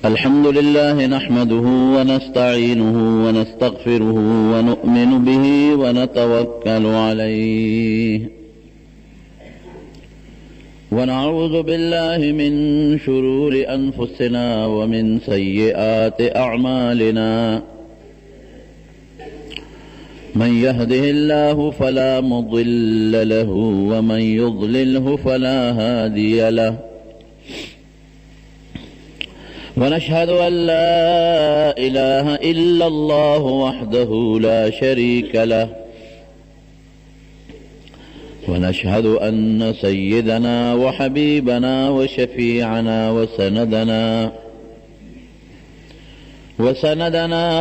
الحمد لله نحمده ونستعينه ونستغفره ونؤمن به ونتوكل عليه ونعوذ بالله من شرور أنفسنا ومن سيئات أعمالنا من يهده الله فلا مضل له ومن يضلله فلا هادي له ونشهد أن لا إله إلا الله وحده لا شريك له ونشهد أن سيدنا وحبيبنا وشفيعنا وسندنا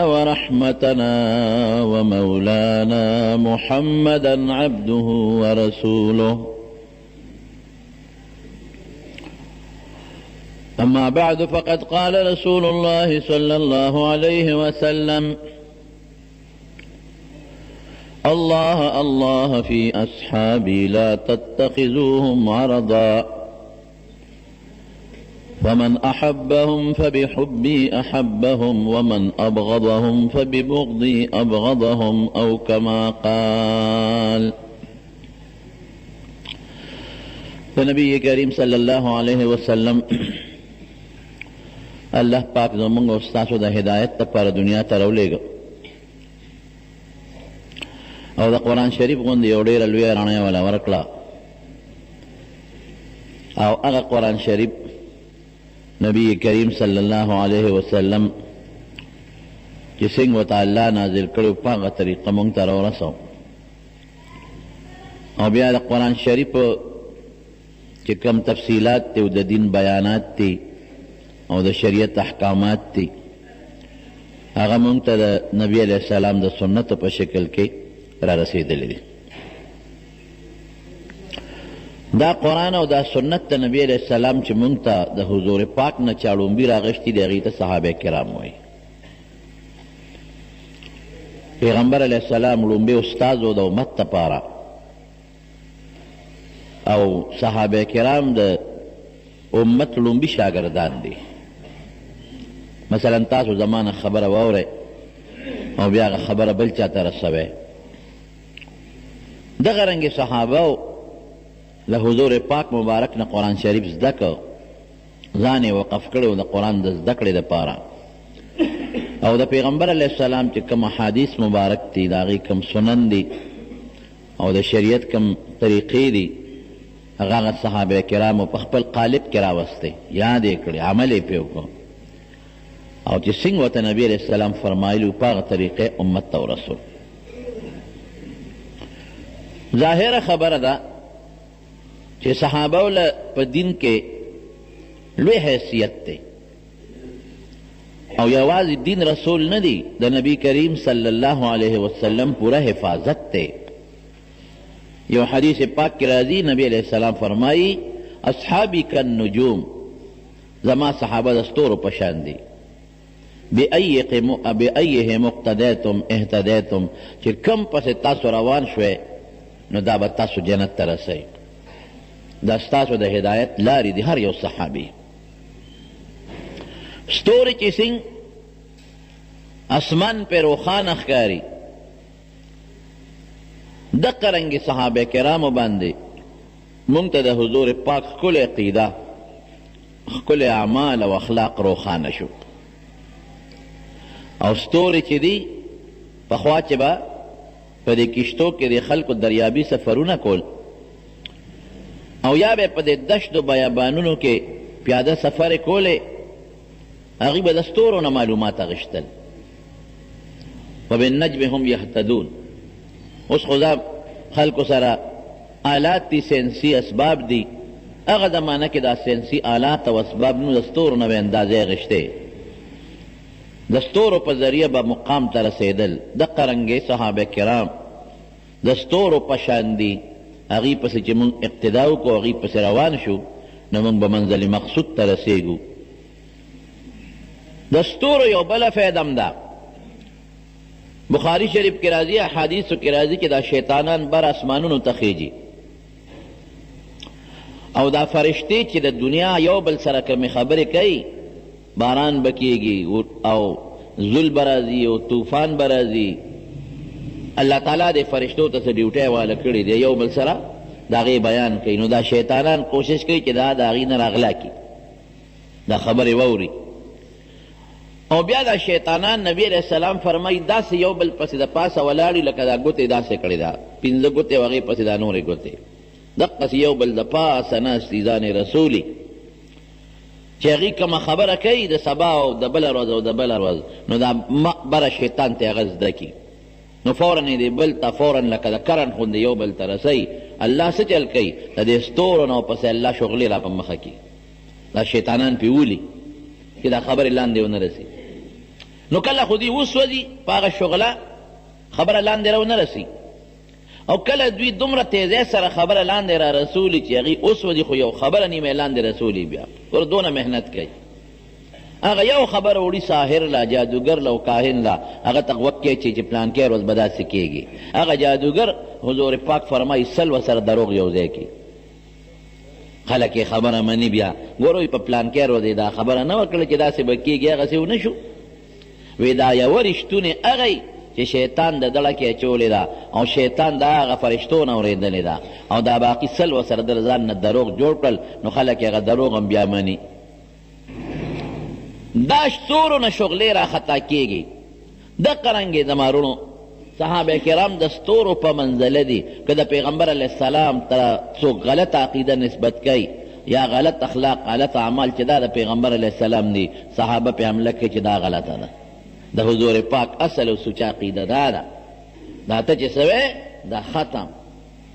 ورحمتنا ومولانا محمدا عبده ورسوله أما بعد فقد قال رسول الله صلى الله عليه وسلم الله الله في أصحابي لا تتخذوهم عرضا فمن أحبهم فبحبي أحبهم ومن أبغضهم فببغضي أبغضهم أو كما قال فنبي كريم صلى الله عليه وسلم اللہ پاک زمونږ او ستاسو د هدایت لپاره دنیا ته راولېږه او د قرآن شریف غوندې یو ډېره لویه رڼا والا ورکړه او هغه قرآن شریف نبی کریم صلی الله علیه وسلم چې څنګه ورته الله نازل کړی په هغه طریقه موږ ته راورسو او بیا د قرآن شریف چې کوم تفصیلات دي او د دین بیانات دي او د شریعت احکامات دي هغه موږ ته د نبی علیه السلام د سنتو په شکل کې را رسېدلی دي دا قرآن او دا سنت د نبی علیه السلام چې موږ ته د حضور پاک نه چا لومبي راغښتي دي هغې ته صحابه کرام وایي پیغمبر علیه السلام لومبي استاذ و د امت دپاره او صحابه کرام د امت لومبي شاګردان دي مثلا تاسو زمانه خبره واورئ او بیا هغه خبره بل چا ته رسوئ دغه رنګې صحابه له حضور پاک مبارک نه قرآن شریف زده که ځان یې وقف کړی و د قرآن د زده کړې دپاره او د پیغمبر علیه السلام چې کوم احادیث مبارک دي د هغې کوم سنن دي او د شریعت کوم طریقې دي هغه صحابه کرامو په خپل قالب کې راوستی یاد یې کړی عمل یې پرې وکړو او چې څنګه ورته نبي علیه السلام فرمایلي وو په هغه طریقې امت ته ورسول ظاهره خبره ده چې صحابه له په دین کې لوی حیثیت دی او یوازې دین رسول نه دی د نبی کریم صلی الله علیه وسلم پوره حفاظت دی یو حدیث پاک کی راضی نبی علیہ السلام فرمائی اصحابی کالنجوم زما صحابه دستورو پشان دی بأیه مقتدیتم اهتدیتم چې کم پس تاسو روان شوئ نو دا به تاسو جنت ته رسئ دا ستاسو د هدایت لارې دی هر یو صحابي ستوري چې څنګه اسمان پہ روخانه ښکاري دقه رنګې صحابه کرامو باندې مونږ ته د حضور پاک ښکلې عقیده ښکلې اعمال او اخلاق روښانه شو او ستوري چې دي پخوا چې به په دې کشتو کې د خلکو دریابي سفرونه کول او یا به په دې دشتو بیابانونو کې پیاده سفر کولې هغوی به د ستورو نه معلومات اخیستل وبالنجم هم یهتدون اوس خو دا خلکو سره آلات دي سینسي اسباب دي هغه زمانه کې دا سینسي آلات او اسباب نو د ستورو نه به اندازې اخیستې د ستورو په ذریعه به مقام ته رسېدل دقه رنګې صحابه کرام د ستورو په شان دي هغوی پسې چې مونږ اقتدا وکړو هغوی پسې روان شو نو مونږ به منزل مقصود ته رسېږو د ستورو یو بله فایده هم ده بخاری شریف کی راضی احادیث کی راضی کہ دا شیطانان بر اسمانونو ته خیجی او دا فرشتي چې د دنیا یو بل سره کومې خبرې کوي، باران به کېږي او زل به راځي او طوفان به راځي، الله تعالی د فرشتو ته څه ډیوټۍ واله کړې دی، یو بل سره د هغې بیان کوي. نو دا شیطانان کوشش کوي چې دا د هغې نه راغلا کړي، دا خبرې واوري. او بیا دا شیطانان نبی علیہ السلام فرمایي داسې یو بل پسې د پاسه ولاړي لکه دا ګوتې داسې کړې ده، 5 ګوتې او هغې پسې دا نورې ګوتې، دقسې یو بل د پاسه ناست دي ځان رسولي، چې هغې کومه خبره کوي د سبا او د بله ورځ او د بله ورځ، نو دا بره شیطان ته هغه زده کړي، نو فورا یې د بل ته فورا لکه د کرنټ غوندې یو بل ته رسوي. الله څه چل کوي؟ د دې ستورو نه پسې الله شغلې را په مخه کړي، دا شیطانان پې ولي چې دا خبرې لاندې ونه رسي. نو کله خو دوی وسوځي په هغه شغله خبره لاندې را ونه رسي، او کله دوی دومره تیزۍ سره خبره لاندې را رسولي چې هغې وسوځي خو یو خبره نیمه لاندې رسولي، بیا ور دونه محنت کوي. هغه یو خبره وړي ساحر لا، جادوګر لا او کاهن لا، هغه ته غوږ کې چې پلانکې ورځ به داسې کېږي. هغه جادوګر حضور پاک فرمایي سل وسره دروغ یو ځای کړي، خلک یې خبره مني. بیا ګورئ په پلانکې ورځ دا خبره نه وکړه چې داسې به کېږي، هغسې ونه شو. وی دا یوه رښتونې هغی چې شیطان د دړه کې اچولې ده، او شیطان د هغه فرشتو نه اورېدلې ده، او دا باقي سل وسره د ځان نه دروغ جوړ کړل، نو خلک هغه دروغ هم بیا مني. دا ستورو نه شغلې را خطا کېږي. دقه رنګې زما وروڼو صحابه کرام د ستورو په منزله دي. که د پیغمبر علیه السلام ته څوک غلط عقیده نسبت کوي یا غلط اخلاق غلط اعمال چې دا د پیغمبر علیه السلام دي، صحابه پې حمله کوي چې دا غلطه ده. د حضور پاک اصل او سوچ عقیده دا ده، دا ته چې څه دا ختم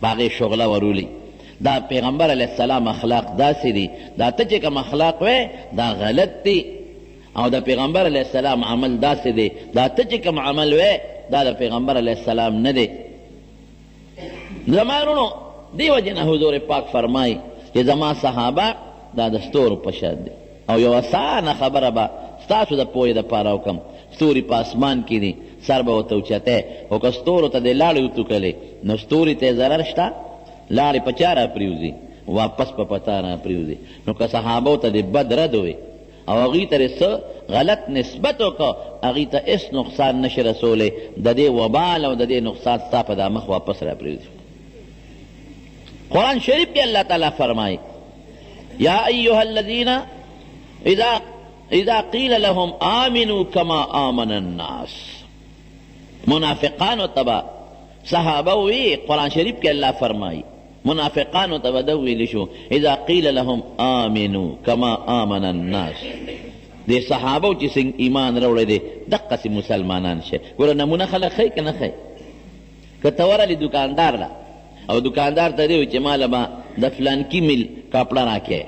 په هغې شغله ورولي. دا پیغمبر علیه السلام اخلاق داسې دي، دا ته چې کوم اخلاق وی دا غلط دی، او د پیغمبر علیه السلام عمل داسې دی، دا ته چې کوم عمل وی دا د پیغمبر علیه السلام نه دی. زما وروڼو دې وجې نه حضور پاک فرمایي چې زما صحابه دا د ستورو په شان دي. او یو اسانه خبره به ستاسو د پوهې دپاره وکړم، ستوري په اسمان کې دي، سر به ورته اوچتی، خو که ستورو ته دې لاړې وتوکلې نو ستوري ته یې ضرر شته، لاړې په چا را پرېوځي، واپس په پتا را پرېوځي. نو که صحابو ته دې بد رد وي او هغوی ته څه غلط نسبت وکړه، هغوی ته هېڅ نقصان نشي رسولی، د دې وبال او د دې نقصان ستا په دا مخ واپس را پرېوځي. قرآن شریف کې الله تعالی فرمایي یا ایها الذین اذا قیل لهم آمنوا کما آمن الناس. منافقانو تبا صحابه وی قرآن شریف کې الله فرمایي منافقانو تبا دا ویلی شو اذا قیل لهم آمنوا کما آمن الناس. دې صحابو چې څنګه ایمان راوړی دی دقسې مسلمانان شه. ګوره نمونه خلک ښیي که نه ښیي؟ که ته ورغلې دوکاندار له او دوکاندار ته دې وایي چې ماله به د فلانکي میل کپړه راکړې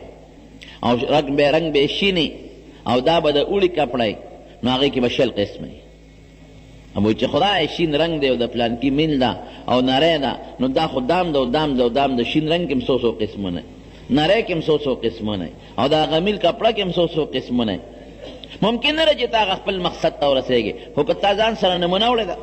او رنګ به یې شینې او دا به د اوړي کپړی، نو هغې کې به 20 قسمه وي. وایي چې خدای شین رنګ دی او د پلانکي میل ده او نری ده، نو دا خو دام ده او دام ده او دام د شین رنګ کې هم 100 قسمونه، نری کې هم 100 قسمونه، او د هغه میل کپړه کې هم 100 قسمونه. ممکن نه ده چې تا هغه خپل مقصد ته ورسېږې، خو که تا ځان سره نمونه وړې ده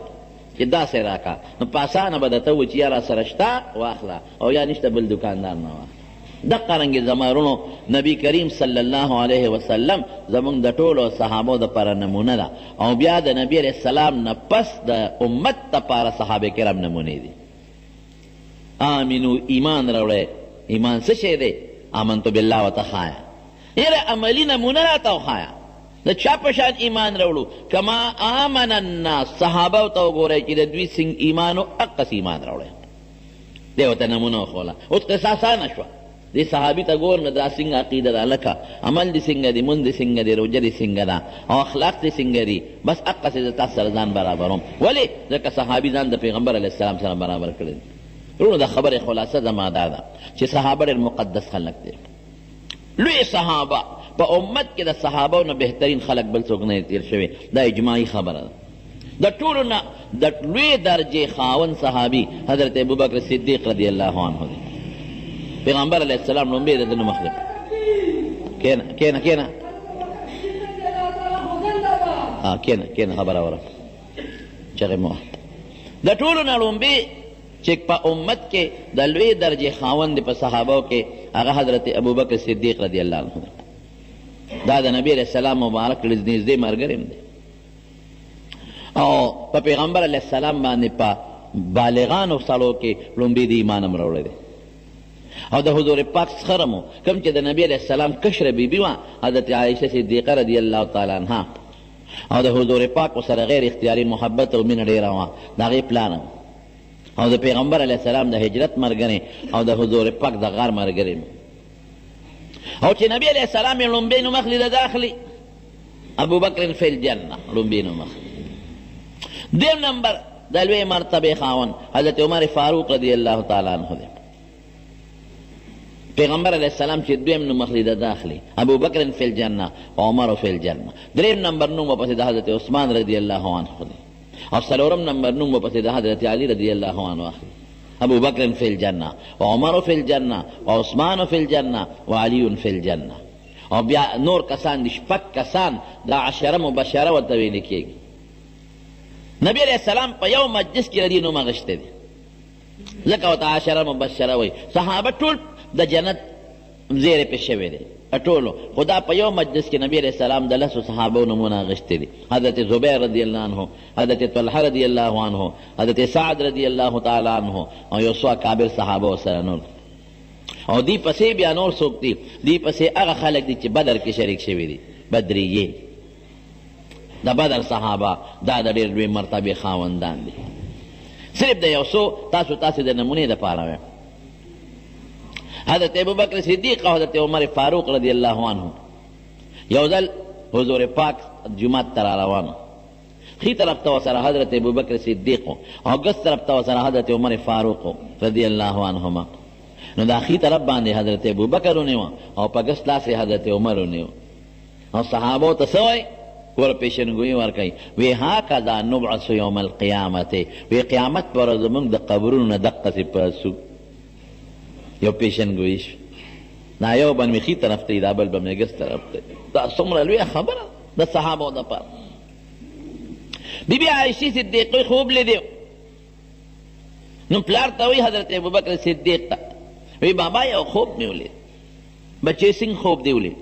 چې داسې راکړه، نو په اسانه به درته ووایي چې یا را سره شته واخله او یا نشته بل دوکاندار نه واخله. دقه رنګې زما وروڼو نبی کریم صلی الله علیه وسلم زمونږ د ټولو صحابو دپاره نمونه ده، او بیا د نبی علیه السلام نه پس د امت دپاره صحابه کرام نمونې دي. آمنو ایمان راوړی. ایمان څه شی دی؟ آمنتو بالله ورته ښایه، یاره عملي نمونه راته وښایه د چا په شان ایمان راوړو. کما آمن الناس، صحابه ته وګورئ چې د دوی څنګه ایمان و هغسې ایمان راوړی، دی ورته نمونه وښوله. اوس قصه اسانه شوه، دې صحابي ته ګور نه دا څنګه عقیده ده، لکه عمل دې څنګه دی، مونځ دې څنګه دی، روژه دې څنګه ده، او اخلاق دې څنګه دي. بس هغسې زه تاسو سره ځان برابروم. ولې؟ ځکه صحابي ځان د پیغمبر علیه السلام سره برابر کړی دی. وروڼو د خبرې خلاصه زما دا ده چې صحابه ډېر مقدس خلک دی، لوی صحابه. په امت کې د صحابو نه بهترین خلک بل څوک نه تیر شوي، دا اجماعي خبره ده. د ټولو نه د لوی درجې خاوند صحابي حضرت ابوبکر صدیق رضی الله عنه دی. پیغمبر علیه السلام لومبی د ده نه مخلق. کېنه کېنه خبره وره چغې مو. د ټولو نه لومبی چې په امت کې د لوی درجې خاوند په صحابو کې هغه حضرت ابوبکر صدیق رضی الله عنه دا د نبی علیہ السلام مبارک نږدې ملګری دی او په پیغمبر علیہ السلام باندې په بالغانو سړو کې لومړی د ایمان هم راوړی دی او د حضور پاک څخه مو کوم چې د نبی علیہ السلام کشره بیبي وه حضرت عایشه صدیقه رضی الله تعالی عنها او د حضور پاک سره غیر اختیاري محبت او مینه ډېره وه د هغې پلان او د پیغمبر علیہ السلام د هجرت ملګری او د حضور پاک د غار ملګری او چې نبی علیہ السلام یې لومبی نومخ لیده داخلي ابوبکر فی الجنه لومبی نومخ دیم نمبر د لوی مرتبې خاوند حضرت عمر فاروق رضی الله تعالی عنه دی پیغمبر علیہ السلام چې دویم نومخ لیده داخلي ابوبکر فی الجنه و عمر فی الجنه دریم نمبر نوم ورپسې د حضرت عثمان رضی الله عنه دی او څلورم نمبر نوم ورپسې د حضرت علی رضی الله عنه اخلي ابوبکر فی الجنه و عمر فی الجنه و عثمان فی الجنه و علی فی الجنه او بیا نور کسان دي شپږ کسان د عشره مبشره ورته ویل کېږي نبی علیہ السلام په یو مجلس کې ردي نوم اغشتی دی ځکه ورته عشره مبشره وایي صحابه ټول د جنت زیری پې شوی دی ټولو خو دا په یو مجلس کې نبی علیہ السلام د لسو صحابو نومونه اغشتی دي حضرت زبیر رضی الله عنه حضرت طلحه رضی الله عنه حضرت سعد رضی الله تعالی عنه او یو څو اکابر صحابه سره نور او دی پسې بیا نور څوک دي دی پسې هغه خلک دي چې بدر کې شریک شوي دي بدریې د بدر صحابه دا د ډېر لوی مرتبې خاوندان دي صرف د یو څو تاسو د نمونې دپاره وایم حضرت ابوبکر صدیق او حضرت عمر فاروق رضی الله عنه یو ځل حضور پاک جمعات ته را روانو ښي طرف ته ورسره حضرت ابوبکر صدیق او ګس طرف ته ورسره حضرت عمر فاروق رضی الله عنهما نو دا ښي طرف باندې حضرت ابوبکر ونیوه او په ګس لاس حضرت عمر ونیوه او صحابو ته څه وایي ور پیشنګویي ورکوي وی هکذا نبعث یوم القیامت وی قیامت په ورځ زموږ د قبرونو نه دقسې پاسو یو پیشنګویي شو دا یو به مې ښي طرف ته دا بل به مې ګس طرف ته دا څومره لویه خبره د صحابو دپاره بیبي عایشې صدیقې خوب لیدی نو پلار ته وایي حضرت ابوبکر صدیق ته وی بابا یو خوب مې ولید بچې څنګه خوب دی ولید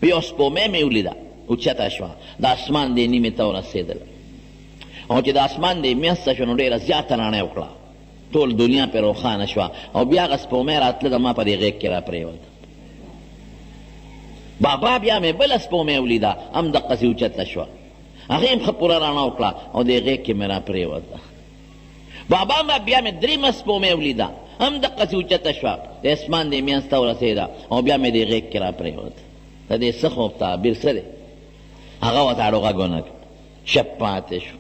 وی یو سپومې مې ولیده اوچته شوه د اسمان دې نیمې ته ورسېدله او چې د اسمان دې میسته شوه نو ډېره زیاته رڼا وکړه ټول دنیا پې روښانه شوه او بیا هغه سپومۍ راتله د ما په دې غېږ کې را پرېوته بابا بیا مې بله سپومۍ ولیده هم دقسې اوچته شوه هغې هم ښه پوره رڼا وکړه او دې غېږ کې مې را پرېوته بابا ما بیا مې درېیمه سپومۍ ولیده هم دقسې اوچته شوه د اسمان دې منځ ته ورسېده او بیا مې دې غېږ کې را پرېوته د دې څه خوب تعبیر څه دی هغه ورته اړو غږونه شب پاتې شو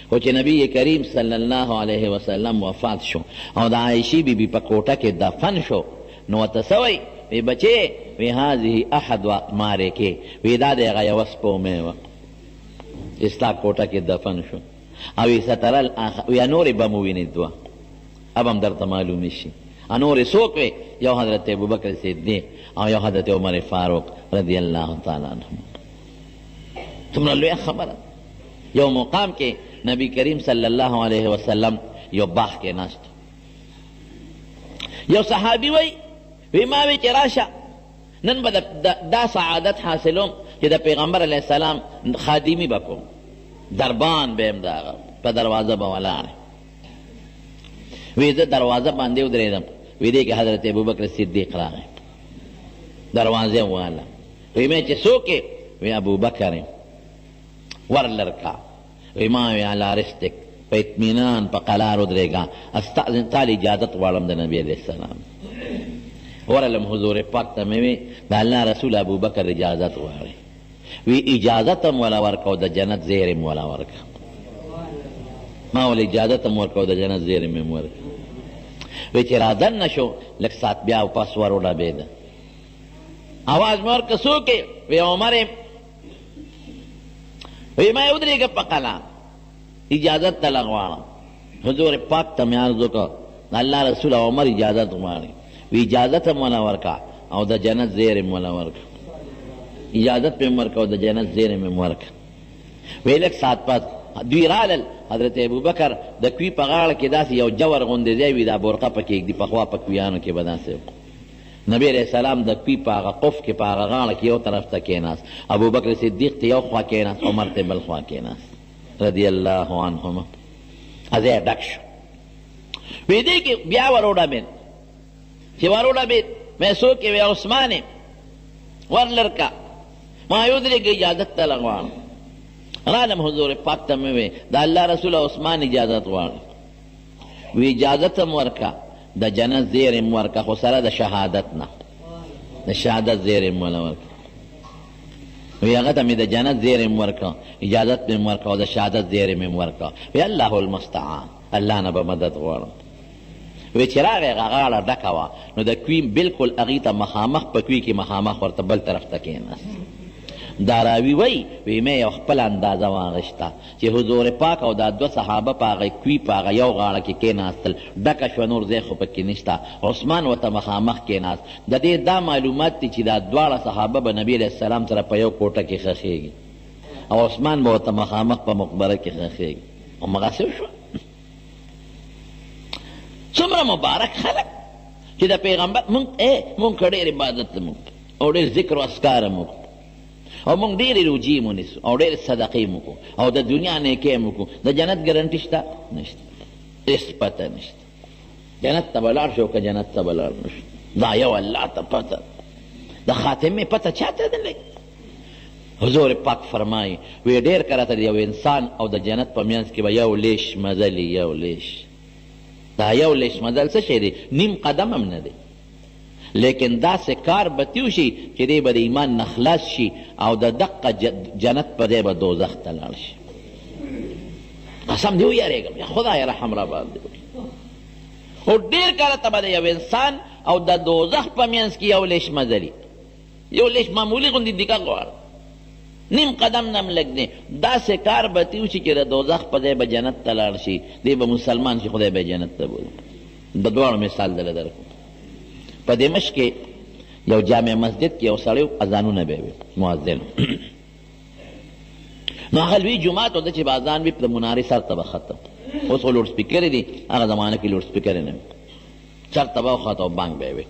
خو چې نبی کریم صلی الله علیه وسلم وفات شو او د عایشې بیبي په کوټه کې دفن شو نو ورته څه وایي وی بچې وی هذه احد اقمارکې وی دا د هغه یوه سپومۍ وه چې ستا کوټه کې دفن شو او وی سترل وی نورې به مو وینې دوه اب هم درته معلومې شي نورې څوک وی یو حضرت ابوبکر صدیق او یو حضرت عمر فاروق رضی الله تعالی عنهم تمره لویه خبره یو مقام کې نبی کریم صلی الله علیه وسلم یو باغ کې ناست یو صحابي وی ما وی چې راشه نن به دا سعادت حاصلوم چې د پیغمبر علیه السلام خادمي به کوم دربان به یم د هغه په دروازه به ولاړ وی زه دروازه باندې ودرېدم وی دی کې حضرت ابوبکر صدیق راغی دروازې واله وی مې چې څوک یې وی ابوبکر یم ور لرکا وی ما وی علی رستک په اطمینان په قلار ودرېږه استأذن تاله اجازت غواړم د نبی علیه السلام ورلم حضور پاک ته مې وی د الله رسول ابوبکر اجازت غواړي وی اجازت هم ولا ورکو د جنت زیر هم ولا ورکه ما ول اجازت هم ورکو د جنت زیر هم ورکه وی چې رادن نشو لږ ساعت بیا واپس ور وډبېده اواز مې ورکه څوک یې وی عمر یم وی ما ودرېږه په قلعه اجازت ته غواړم حضور پاک ته مې عرض وکړه د الله رسول عمر اجازت غواړي وی اجازت هم ولا ورکه او د جنت زیر هم ولا ورکه اجازت پې هم ورکه او د جنت زیر هم ورکه وی لږ ساعت پس دوی رالل حضرت ابوبکر د کوی په غاړه کې داسې یو جور غوندې ځای وي دا برقه پکې ږدي پخوا په کویانو کې به داسې نبی علیہ السلام د کوی په هغه قف کې په هغه غاړه کې یو طرف ته کېناست ابوبکر صدیق ته یو خوا کېناست عمر ته بل خوا کېناست رضی الله عنهما ځای ډک شو وی دی کې بیا وروډمېد چې وروډمېد مې څوک یې وی عثمان یې ورلرکه ما یو درېږه اجازت ته غواړم رالم حضور پاک ته مې وی د الله رسول عثمان اجازت غواړم وی اجازت هم ورکه د جنت زیر م ورکه خو سره د شهادت نه د شهادت زیر م وله ورکه وی هغه ته مې د جنت زیر م ورکه اجازت مې م ورکه او د شهادت زیر مې م ورکه وی الله المستعان الله نه به مدد غواړم وی چې راغی هغه غاړه ډکه وه نو د کوی بلکل هغې ته مخامخ په کوی کې مخامخ ورته بل طرف ته کېناست دا راوي وی مې یو خپل اندازه واغشته چې حضور پاک او دا دوه صحابه په هغه کوی په هغه یو غاړه کې کېناستل ډکه شوه نور ځای خو پکې نشته عثمان ورته مخامخ کېناست د دې دا معلومات دي چې دا دواړه صحابه به نبي علیه السلام سره په یو کوټه کې ښخېږي او عثمان به ورته مخامخ په مقبره کې ښخېږي همغسې وشوه څومره مبارک خلک چې د پیغمبر مونږ که ډېر عبادت مونږ او ډېر ذکر و اذکار مونږ او مونږ ډېرې روجې مو نیسو او ډېرې صدقې مو کو او د دنیا نیکۍ مو کو د جنت ګرنټي شته نشته هېڅ پته نشته جنت ته به لاړ شو که جنت ته به لاړ نه شو دا یو الله ته پته د خاتمې پته چاته نه لګي حضور پاک فرمایي وی ډېر کله ته د یو انسان او د جنت په منځ کې به یو لیش مزل یو لیش دا یو لیش مزل څه شی دی نیم قدم هم نه دی لیکن داسې کار به تیو شي چې دی به د ایمان نه خلاص شي او د دقه جنت په دی به دوزخ ته لاړ شي قسم دی ویارېږم یا خدای رحم را باندې وکړي خو ډېر کله ته به د یو انسان او د دوزخ په منځ کې یو لیش مزلي یو لیش معمولي غوندې دقت غواړي نیم قدم نم لګ دی داسې کار به تیو شي چې د دوزخ په ځای به جنت ته لاړ شي دی به مسلمان شي خدای به جنت ته بولي د دواړو مثال دله درکړم په دمشق کې یو جامع مسجد کې یو سړی اذانونه به وي مؤذن نو هغه لوی جومات و ده چې به اذان وي په منارې سر ته به ختم اوس خو لوډ سپیکرې دي هغه زمانه کې لوډ سپیکرې نه وي سر ته به وخته او بانګ به وي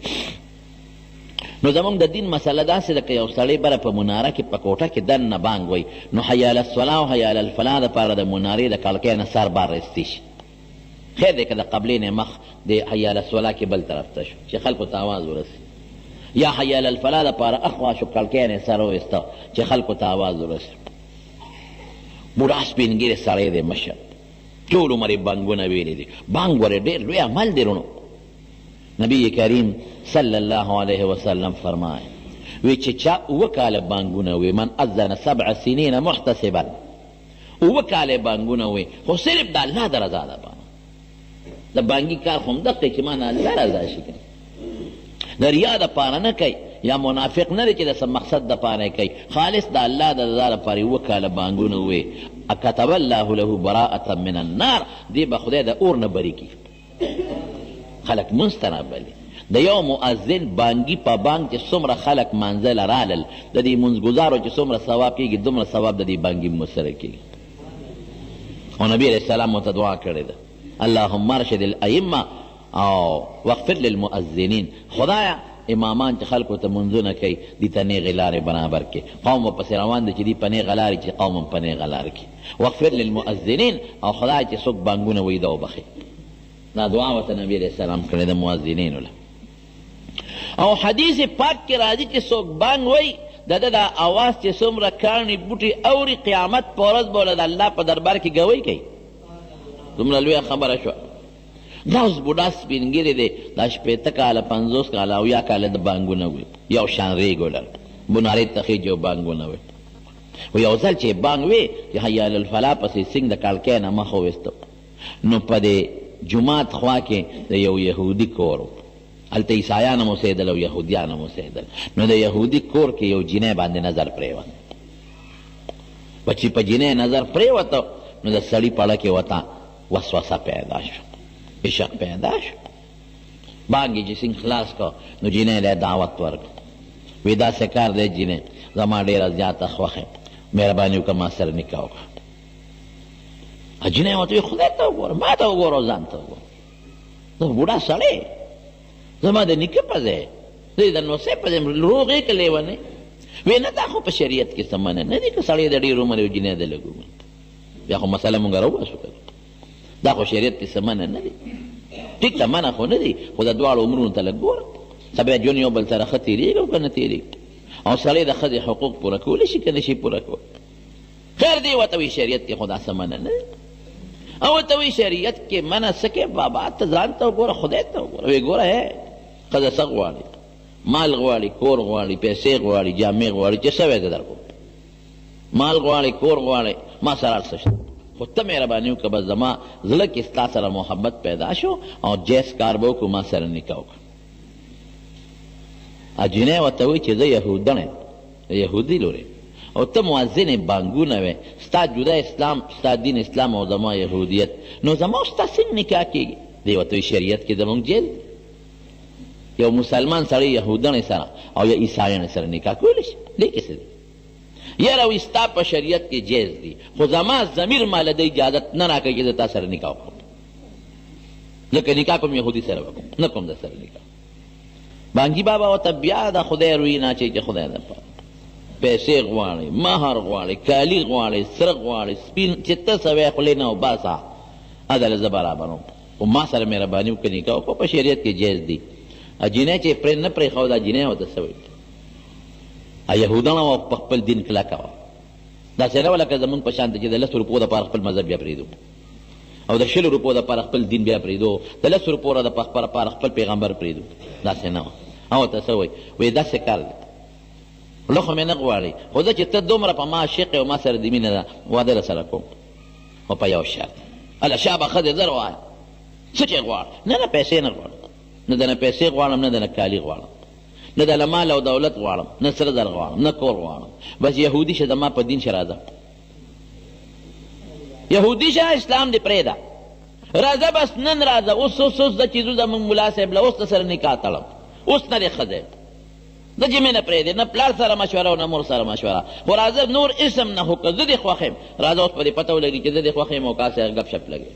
نو زمونږ د دین مسله داسې ده که یو سړی بره په مناره کې په کوټه کې دننه بانګ وی نو حی علی الصلاة او حی علی الفلاح دپاره د منارې د کړکۍ نه سر بار رستی شي خیر دی که د قبلې نه مخ د حی علی الصلاة کې بل طرف ته شو چې خلکو ته آواز ورسي یا حی علی الفلاح دپاره اخوا شو کړکۍ نه سر وویسته چې خلکو ته آواز ورسي بوډا سپین ږیری سړی دی مشر ټول عمر یې بانګونه ویلي دي بانګ ورې ډېر لوی عمل دی رونو نبی کریم صلی الله علیه وسلم فرمائے وی چې چا اوه کاله بانګونه وی من اذن 7 سنین محتسبا اوه کاله بانګونه وی خو صرف د الله د رضا دپاره د بانګي کار خو همدغه چې مانه الله رضا شي کوي د ریا دپاره نه کوي یا منافق نه دی چې د څه مقصد دپاره کوي خالص د الله د رضا دپاره اوه کاله بانګونه وی کتب الله له براءة من النار دی به خدای د اور نه بري کي خلق منستنه بلی د یو مؤذن بانګي په بانګ چې څومره خلق منزل رالل د دې منځګزارو چې څومره ثواب کېږي دومره ثواب د دې بانګي مسره کېږي او نبی علیه السلام ورته دعا کړې ده اللهم ارشد الائمه او واغفر للمؤذنین خدایا امامان چې خلکو ته منځونه کوي دې ته نیغې لارې برابر کړي قوم به پسې روان دی چې دې په نیغه لارې چې قوم هم په نیغه لارې کړي واغفر للمؤذنین او خدای چې څوک بانګونه وایي دا وبخي دا دعا ورته نبی علیه السلام کړې ده مؤذنینو له او حدیث پاک کې راځي چې څوک بانګ وایي د ده دا اواز چې څومره کاڼي بوټي اوري قیامت په ورځ به له د الله په دربار کې ګوۍ کوي دومره لویه خبره شوه دا اوس بوډا سپین ږیری دی دا شپېته کاله 50 کاله او یا کاله د بانګونه وي یو شان ریګ ولر بنارې ته خېجي او بانګونه وي و یو ځل چې بانګ وي چې حی علی الفلاح پسې سنګ د کړکۍ نه مخ وویسته نو په دې جومات خوا کې د یو یهودي کور هلته عیسایان هم اوسېدل او یهودیان هم اوسېدل نو د یهودي کور کې یو جینۍ باندې نظر پرېوت چې په جینۍ نظر پرېوته نو د سړي پړه کې ورته وسوسه پیدا شو عشق پیدا شو بانګې چې سنګ خلاص کړه نو جینۍ له دعوت ورکړه وی داسې کار دی جینۍ زما ډېره زیاته خوښه مهرباني وکړه ما سره نکاح وکړه اجنه ورته خدای ته وګوره، ما ته وګوره، ځان ته وګوره. زه بوډا سړی، زما د نیکه په ځای، زه د نوسۍ په ځای روغې که لیونی. وی نه دا خو په شریعت کې څه منع نه دي که سړی د ډېر عمر یو جنۍ د لږ عمر، بیا خو مسله مونږ راوباسو که دا خو شریعت کې څه منع نه دي. ټیک ده منع خو نه دي، خو د دواړو عمرونو ته لږ ګوره. سبا ژوند یو بل سره ښه تېرېږي او که نه تېرېږي، او سړی د ښځې حقوق پوره کولی شي که نه شي پوره کولی. خیر دی ورته وایي شریعت کې خو دا څه منع نه دي. او ورته وایي شریعت کې منع څه کې؟ بابا ته ځان ته وګوره، خدای ته وګوره. وایي ګوره ښځه څه غواړي؟ مال غواړي، کور غواړي، پیسې غواړي، جامې غواړي، چې څه وی زه درکوم. مال غواړي، کور غواړي، ما سره هر څه شته، خو ته مهرباني وکړه بس زما زړه کې ستا سره محبت پیدا شو او جیس کار به وکړو، ما سره نکاح وکړه. جنۍ ورته وایي چې زه یهودڼ یم، یهودي لورې، او ته مؤذن بانګونه وې، ستا جدا اسلام، ستا دین اسلام او زما یهودیت، نو زما او ستا څنګه نکاح کېږي؟ دی ورته وایي شریعت کې زموږ جیز دی. یو مسلمان سړی یهودڼې سره او یا عیسایانې سره نکاح کولی شي، دې کې څه دي؟ یاره وایي ستا په شریعت کې جیز دي، خو زما ضمیر ماله د اجازت نه راکوي چې زه تا سره نکاح وکړم. ځکه نکاح کوم یهودي سره وکړم، نه کوم د سره نکاح. بانګي بابا ورته بیا د خدای روی ناچوي چې خدای دپاره پیسې غواړي، مهر غواړي، کالي غواړي، سره غواړي، سپین چې ته سوی خولې نه وباسه، هدله زه برابروم، خو ما سره مهرباني وکړه نکاح وکړو، په شریعت کې جیز دي. جنۍ چې پرې نه پرېښوده جنۍ ورته څه وایي؟ یهودانه وه په خپل دین کلکه وه، داسې نه وه لکه زمونږ په شان ته چې د 10 روپو دپاره خپل مذهب بیا پرېږدو، او د 20 روپو دپاره خپل دین بیا پرېږدو، د 10 روپو دپاره خپل پیغمبر پرېږدو، داسې نه وه. او ورته څه وایي؟ وایي داسې کار دی، خوله خو مې نه غواړي، خو زه چې ته دومره په ما عاشق او ما سره د مینه ده، واده له سره کوم، خو په یو شرط. هله شابه ښځې زر وایه څه چې غواړه، نه نه پیسې نه غواړم، نه د نه پیسې غواړم، نه د نه کالي غواړم، نه د مال او دولت غواړم، نه سره زر غواړم، نه کور غواړم، بس یهودي شه زما په دین شه راځه، یهودي شه اسلام دې پرېږده، راځه بس نن راځه، اوس د چې ځو زمونږ ملا صاحب له اوس د سره نکاح تړم، اوس نه دې ښځی د جمې نه پرېږدې، نه پلار سره مشوره او نه مور سره مشوره، خو راځه نور اسم نه خو که زه دې خوښ یم، راځه اوس په دې پته ولګي چې زه دې خوښ یم او کا سره ګپ شپ لګي،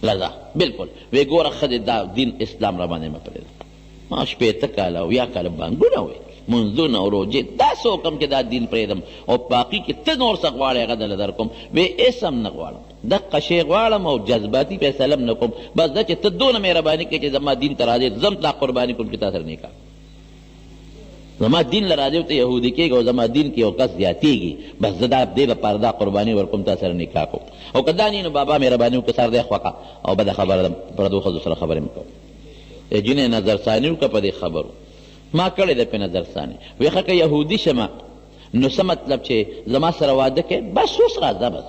راځه بلکل. وی ګوره ښځې دا دین اسلام را باندې مه پرېږده. ما 80 کاله او 1 کاله بانګونه وی، منځونه او روژې، داسې حکم چې دا دین پرېږدم او باقي کې ته نور څه غواړې هغه دله در کوم. وی اسم نه غواړم، دقه شی غواړم او جذباتي فیصله هم نه کوم، بس دا چې ته دونه مهرباني کوې چې زما دین ته راځې، زم تا قرباني کوم چې تا سره نکاح، زما دین له راځې ته یهودي کېږي او زما دین کې یو کس زیاتېږي، بس زه دا دې لپاره دا قرباني ورکوم تا سره نکاح کوم. او که دا نه نو بابا مهرباني وکړه سر دی خوښه، او بده خبره ده پردو ښځو سره خبرې مه کوم. جنۍ نظرثاني وکړه په دې خبرو، ما کړې ده پې نظرثاني. وی ښه که یهودي شمه نو څه مطلب چې زما سره واده کوې، بس اوس راځه، بس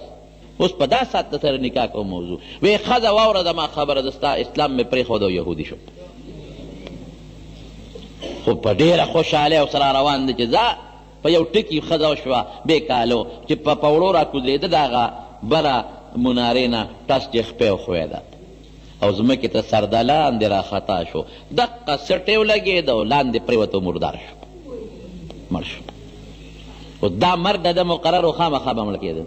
اوس په دا ساعت د سره نکاح کوم موضوع. وی ښځه واوره زما خبره ده، ستا اسلام مې پرېښود او یهودي شو، خو په ډېره خوشحالۍ او سره روان دی چې ځه په یو ټکي ښځه وشوه بې کالو چې په پوړو را کوزېده د هغه بره منارې نه ټس چې خپې وښویده او ځمکې ته سرده لاندې را خطا شو، دقه سټې ولګېد او لاندې پرېوت او مردار شو، مړ شو. خو دا مرګ د ده مقرر و، خامخا به مړ کېده.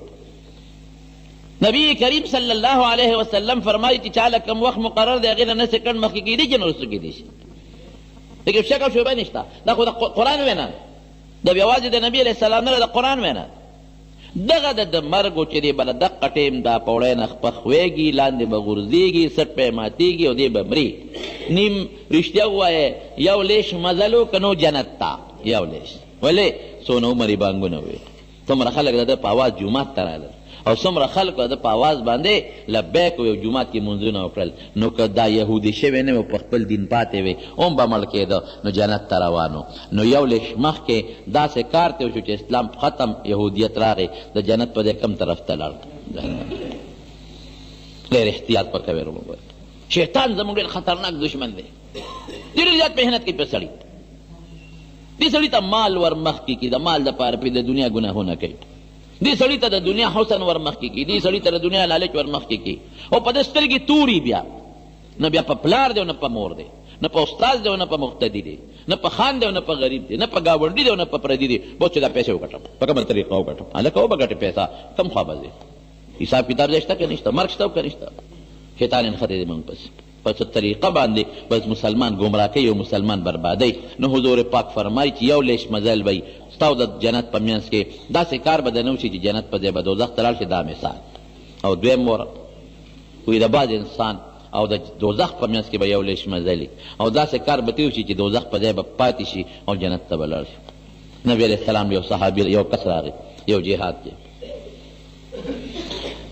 نبی کریم صلی الله علیه وسلم فرمایي چې چا له کوم وخت مقرر دی هغې نه نه سکند مخکې کېدي چې نه وروسته کېدی شي، لیکن شک او شبهه نشته، دا خو د قرآن وینا د یوازې د نبي علیه السلام نه د قرآن وینا. دغه د مرګ و چې دی بله دقه ټیم دا پوړی نه پخویږي، لاندې به غورځېږي، سټ پې ماتېږي او دی به مري. نیم رښتیا ووایې یو لیش مزلو که نو جنت ته یو لیش، ولې څونه عمرې بانګونه وویل، څومره خلک د ده په اواز جومات ته رالل او څومره خلکو د ده په اواز باندې لبیک یو جومات کې منځونه وکړل. نو که دا یهودي شوی نه و په خپل دین پاتې وی هم به مړ کېده نو جنت ته روانو. نو یو لیش مخکې داسې کار ته وشو چې اسلام ختم، یهودیت راغی، د جنت په دې کم طرف ته لاړ. ډېر احتیاط به کوې وروڼه، شیطان زموږ ډېر خطرناک دشمن دی، ډېر زیات محنت کوي په سړي، دې سړي ته مال ور مخکې کړي، د مال دپاره پرې د دنیا ګناهونه کوي، دې سړي ته د دنیا حسن ور مخکې کړي، دې سړي ته د دنیا لالچ ور مخکې کړي، او په ده سترګې توري بیا نه بیا په پلار دی او نه په مور دی، نه په استاد دی او نه په مقتدي دی، نه په خان دی او نه په غریب دی، نه په ګاونډي دی او نه په پردي دی. بس چې دا پیسې وګټم، په کومه طریقه وګټم، هلکه وبه ګټې پیسه کم خوا به ځې، حساب کتاب دې شته که نشته، مرګ شته او که نشته. شیطان انختی دی منگ پس طریقه باندې بس مسلمان گمراه کوي او مسلمان بربادی. نو حضور پاک فرمایي چې یو لیش مزل وی ستاو د جنت په منځ کې داسې کار به د نه وشي چې جنت په ځای به دوزخ ته لاړ شي. دا مثال. او دویم مور وی د بعض انسان او د دوزخ په منځ کې به یو لیش مزلي او داسې کار به تېر شي چې دوزخ په ځای به پاتې شي او جنت ته به لاړ شي. نبی علیه السلام یو صحابي یو کس راغی یو جهاد کې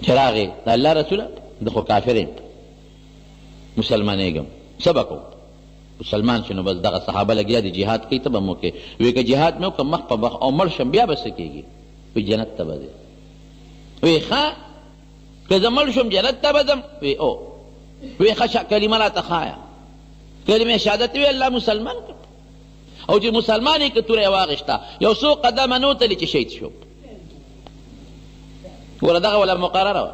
چې راغی د الله رسوله د خو کافر یم مسلمانېږم څه به کوم مسلمان شو. نو بس دغه صحابه لګیا دي جهاد کوي ته به مو کوې. وی که جهاد مې وکړم مخ په مخ او مړ شم بیا به څه کېږي؟ وی جنت ته به ځې. وی ښه که زه مړ شم جنت ته به ځم؟ وی او. وی ښه کلمه راته ښایه کلمه شهادت وی الله مسلمان کړ او چې مسلمان یې که توره یې واغېشته یو څو قدمه نوتلې چې شهید شو. ګوره دغه ولا مقرره وه.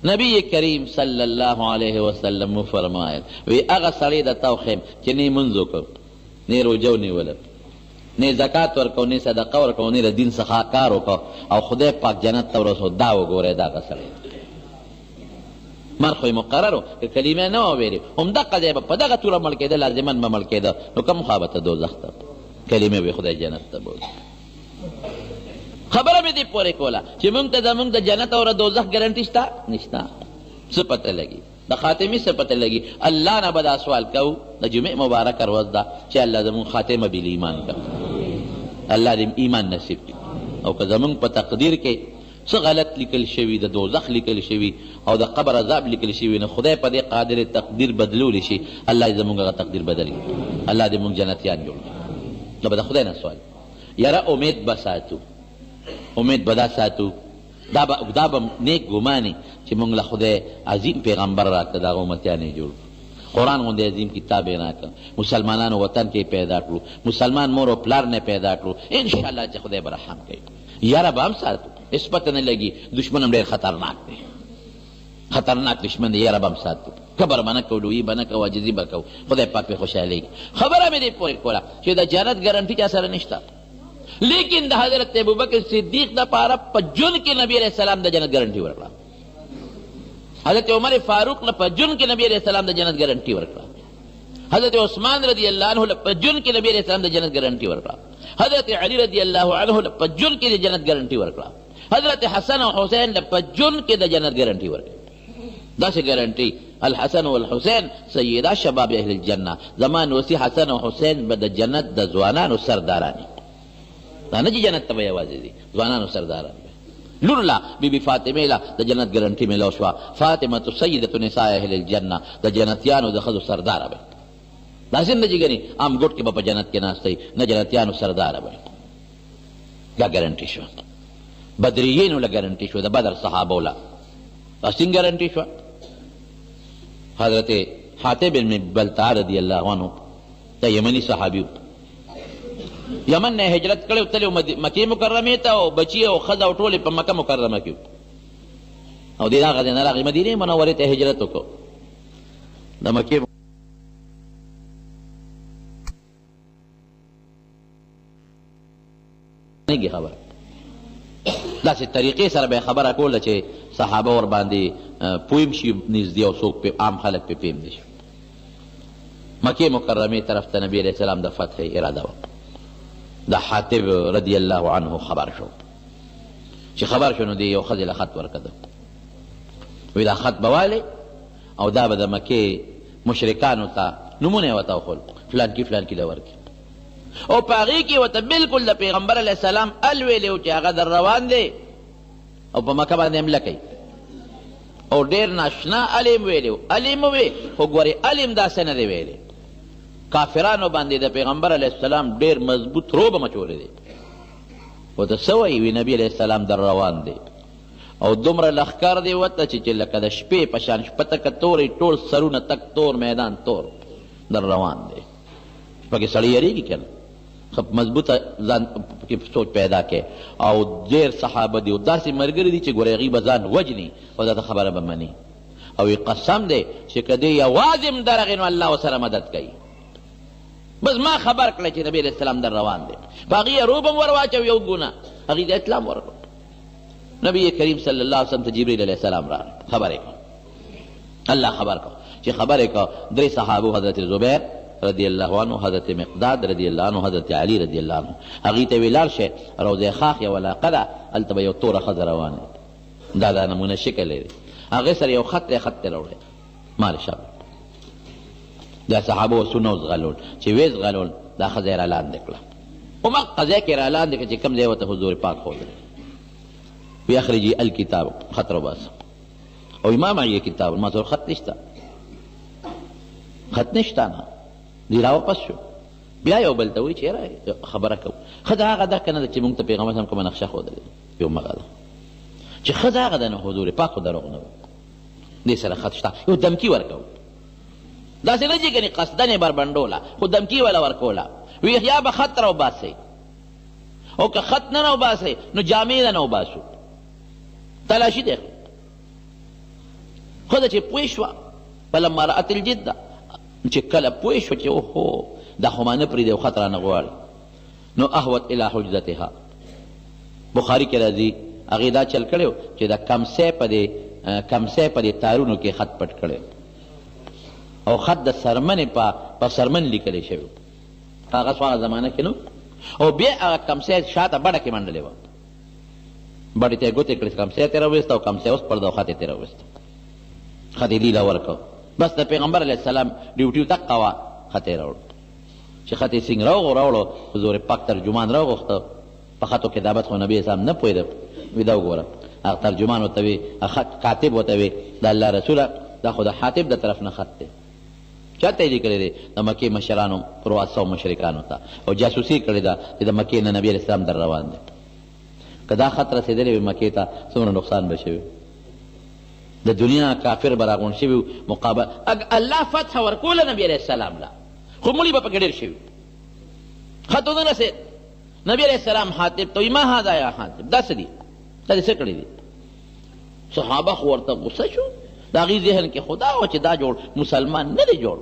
نبی کریم صلی الله علیه وسلم فرمایل وی هغه سړی د تا وښیم چې نه یې مونځ وکړ نه یې روژه ونیوله نه یې زکات ورکړو نه یې صدقه ورکړو نه یې د دین څخه کار وکړو او خدای پاک جنت ته ورسو. دا وګورئ دغه سړی مرخ مقرر که کلمه نه وویلې همدغه ځای به په دغه توره مړ کېده لازما به مړ کېده. نو کوم خوا به ته دوزخ ته کلمه به خدای جنت ته بوځي. خبره مې دې پورې کوله چې موږ ته زموږ د جنت او د دوزخ ګارنټي شته نشته. څه پته لګي د خاتمې څه پته لګي؟ الله نه به دا سوال کوو د جمعې مبارکه ورځ ده چې الله زموږ خاتمه بل ایمان کړه. الله دې ایمان نصیب کړي. او که زموږ په تقدیر کې څه غلط لیکل شوي د دوزخ لیکل شوي او د قبر عذاب لیکل شوي نو خدای په دې قادر تقدیر بدلولی شي. الله دې زموږ هغه تقدیر بدل کړي. الله دې موږ جنتیان جوړ کړي. نو به د خدای نه سوال یاره امید به ساتو امید به دا ساتو دا به نیک ګمانې چې موږ له خدای عظیم پیغمبر راکړه د هغه امتیان یې جوړ قرآن غوندې عظیم کتاب یې راکړه مسلمانانو وطن کې پیدا کړو مسلمان مور او پلار نه پیدا کړو انشاءالله چې خدای به رحم کوي. یاره به هم ساتو هېڅ پته نه لګي دشمن هم ډېر خطرناک دی خطرناک دشمن دی. یاره به هم ساتو کبر به نه کوو لویي به نه کوو عاجزي به کوو خدای پاک پرې خوشحالېږي. خبره مې دې پورې کوله چې د جنت ګارنټي چا سره نشته لیکن د حضرت ابوبکر صدیق دپاره په ژوند کې نبی علیه السلام د جنت ګارنټي ورکړه. حضرت عمر فاروق له په ژوند کې نبی علیه السلام د جنت ګارنټي ورکړه. حضرت عثمان رضی الله عنه له په ژوند کې نبی علیه السلام د جنت ګارنټي ورکړه. حضرت علی رضی الله عنه له په ژوند کې د جنت ګارنټي ورکړه. حضرت حسن او حسین له په ژوند کې د جنت ګارنټي ورکړه. داسې ګارنټي الحسن والحسین سیدا شباب اهل الجنه. زمان وسی حسن او حسین به د جنت د ځوانانو سرداران دا نه چې جنت ته به یوازې دي ځوانانو سرداران به. لور لا بی فاطمه لا د جنت ګارنټي میلاو شوه. فاطمه سیدة نساء اهل الجنه د جنتیانو د ښځو سرداره به. داسې نه چې ګنې عام ګوټ کې به په جنت کې ناستی نه جنتیانو سرداره به. دا ګارنټي شوه. بدریینو له ګارنټي شوه د بدر صحابو له دا څنګه ګارنټي شوه؟ حضرت حاتب بن بلتع رضی الله عنه د یمني صحابي یمن نه هجرت کړی تللی مکې مکرمې ته او بچي او ښځه او ټولې په مکه مکرمه کې او د هغه ځای نه راغی مدینې منورې ته هجرت وکړو. د مکې نهږي خبره داسې طریقې سره به یې خبره کوله چې صحابه ور باندې پویم شي نږدې او څوک عام خلک پې پویم نه شي. مکې مکرمې طرف ته نبي علیه السلام د فتح اراده وکړه. د حاتب رضی الله عنه خبر شو چې خبر شو نو دی یو ښځې له خط ورکړه. وی دا خط به والې او دا به د مکې مشرکانو ته نومونه یې ورته وښول فلان کې فلان کې له ورکړي او په هغې کې ورته بلکل د پیغمبر علیه السلام ویلی و چې هغه در روان دی او په مکه باندې حمله کوي او ډېر ناشنا علم ویلی و. علم ووی خو ګورې علم داسې نه دی ویلی. کافرانو باندې د پیغمبر علیه السلام ډېر مضبوط روبه مچولی دی. ورته څه وایي؟ وی نبي علیه السلام در روان دی او دومره لښکر دی ورته چې لکه د شپې په شان شپه تکه تورې ټول سرونه تک تور میدان تور در روان دی. پکې سړی یریږي که نه مضبوطه ځان کې سوچ پیدا کې او ډېر صحابه دي او داسې ملګري دي چې ګورې هغوی به ځان وجني او دا خبره به مني او قسم دی چې که دی یوازې هم درغې نو الله ورسره مدد کوي. بس ما خبر کړه چې نبی علیه السلام در روان دی. په هغې یې روب هم ور واچو یو ګونه هغې ته اطلاع ورکړو. نبی کریم صلی الله علیه وسلم ته جبرئیل علیہ السلام را خبرې کو الله خبر کو چې خبرې کو درې صحابه حضرت زبیر رضی الله عنه، حضرت مقداد رضی الله عنه، حضرت علی رضی الله عنه، هغې ته ویې لاړ شئ روضه خاخ یوه علاقه ده، هلته به یو توره ښځه روانه دا دا نمونه شکل دی، هغې سره یو خط دی، خط یې راوړی مال شابه دا صحابه وسونه وزغلول چې ویې زغلول دا ښځه یې را لاندې کړه په مقه ځای کې یې را لاندې کړه چې کوم ځای ورته حضور پاک ښودلی وی اخرجي الکتاب خط راوباسه او ما معي کتاب ما ته خط نشته خط نشته نه دی راواپس شو بیا یو بل ته وایي چې یاره خبره کوو ښځه هغه ده که نه ده چې موږ ته پیغمبر صاحب کومه نقشه ښودلې یو مغه ده چې ښځه هغه ده نو حضور پاک خو دروغ نه و دې سره خط شته یو دمکي ورکوو داسې نه چې ګنې قصدن یې بربنډوله خو دمکي وله ورکوله وی یا به خط راوباسئ او که خط نه راوباسئ نو جامې نه راوباسو تلاشي دی ښځه چې پوه شوه فلما رأت الجده چې کله پوه شوه چې اوهو دا خو ما نه پرېږدي او خط رانه غواړي نو احوت الی حجرتها بخاري کې راځي هغې دا چل کړی چې د کمسی په دې تارونو کې خط پټ کړی او خط د سرمنې په سرمن لیکلی شوی هغه هغه زمانه کې نو او بیا هغه کمسی شاته بډه کې منډلې وه بډې ته یې ګوتې کړې کمسی یې ترې راویسته او کمسی اوس پرده او خط یې ترې راویسته خط یې لیله ورکړ بس د پیغمبر علیه السلام ډیوټي دقه وه خط یې راوړ چې خط یې څنګه راوړو حضور پاک ترجمان راوغوښته په خطو کتابت خو نبي اسلام نه پوهېده وي دا وګوره هغه ترجمان ورته وي کاتب ورته وي د الله رسوله دا خو د حاتب د طرف نه خط دی چاته یې لیکلی دی د مکې مشرانو رؤسا او مشرکانو ته او جاسوسي کړې ده چې د مکې نه نبي علیه السلام در روان دی که دا خط رسېدلی وي مکې ته څومره نقصان به شوي د دنیا کافر به راغونډ شوي مقابل الله فتح ورکوله نبي علیه السلام له خو مړي به پکې ډېر شوي خط ونه رسېد نبي علیه السلام حاتب ته وایي ما هذا یا حاتب دا څه دي دا دې څه کړي دي صحابه خو ورته غصه شو د هغې ذهن کې خو دا وه چې دا جوړ مسلمان نه دی جوړ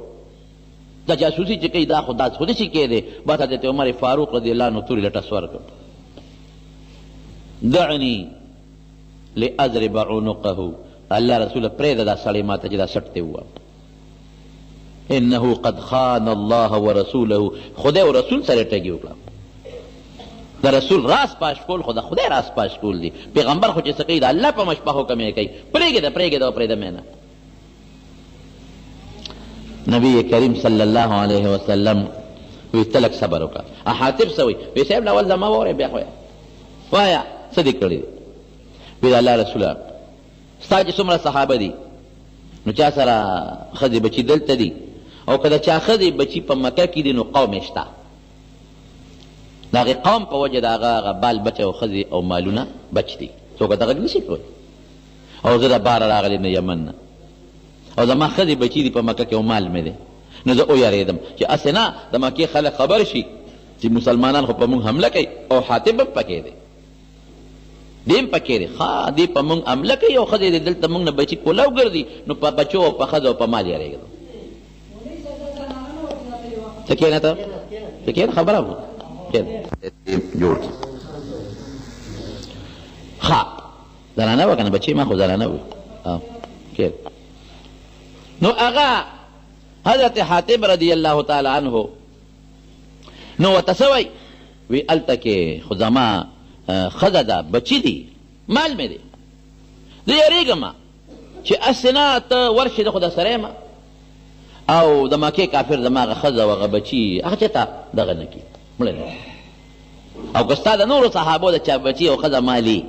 دا جاسوسي چې کوي دا خو داسې خو نشي کېدی بس حضرت عمر فاروق رضی الله عنه تورې لټس ورکړ دعني لاضرب عنقه الله رسوله پرېږده دا سړی ما ته چې دا سټ دی ووایه انه قد خان الله ورسوله خدای او رسول سره ټګي وکړه د رسول راز پاش کول خو د خدای راز پاش کول دی پیغمبر خو چې څه کوي د الله په مشبه حکم یې کوي پرېږده او پرېږده مې نه نبی کریم صلی الله علیه وسلم وی تلک صبر وکړه حاتب څه وایي وی صاحب اول زما واورئ بیا وایه څه دې کړي دي وی د الله رسوله ستا چې څومره صحابه دي نو چا سره ښځې بچي دلته دي او که د چا ښځې بچي په مکه کې دي نو قوم یې شته د هغې قوم په وجه د هغه بال بچه او ښځې او مالونه بچ دي څوک ورته غږ نشي کولی او زه د باره راغلی نه یمن نه او زما ښځې بچي دي په مکه کې او مال مې دی نو زه ویرېدم چې هسې نه د مکې خلک خبر شي چې مسلمانان خو په موږ حمله کوي او حاتب هم پکې دی دیم پکې دی ښه دی په موږ حمله کوي او ښځې دی دلته موږ نه بچي کولاو ګرځي نو په بچو او په ښځو او په مال یېرېږدم ته کښېنه ته کښېنه خبره وه جوړ ښه زنانه وه که نه بچې ما خو زنانه وي نو هغه حضرت حاتم رضی الله تعالی عنه نو ورته څه وایي وی هلته کې خو زما ښځه ده بچي دي مال مې دی زه یېرېږم چې هسې نه ته ورشې زه خو در سره یم او د مکې کافر زما هغه ښځه او هغه بچي هغه چېرته دغه نه کړي مړه نه او که ستا د نورو صحابو د چا بچي او ښځه مالي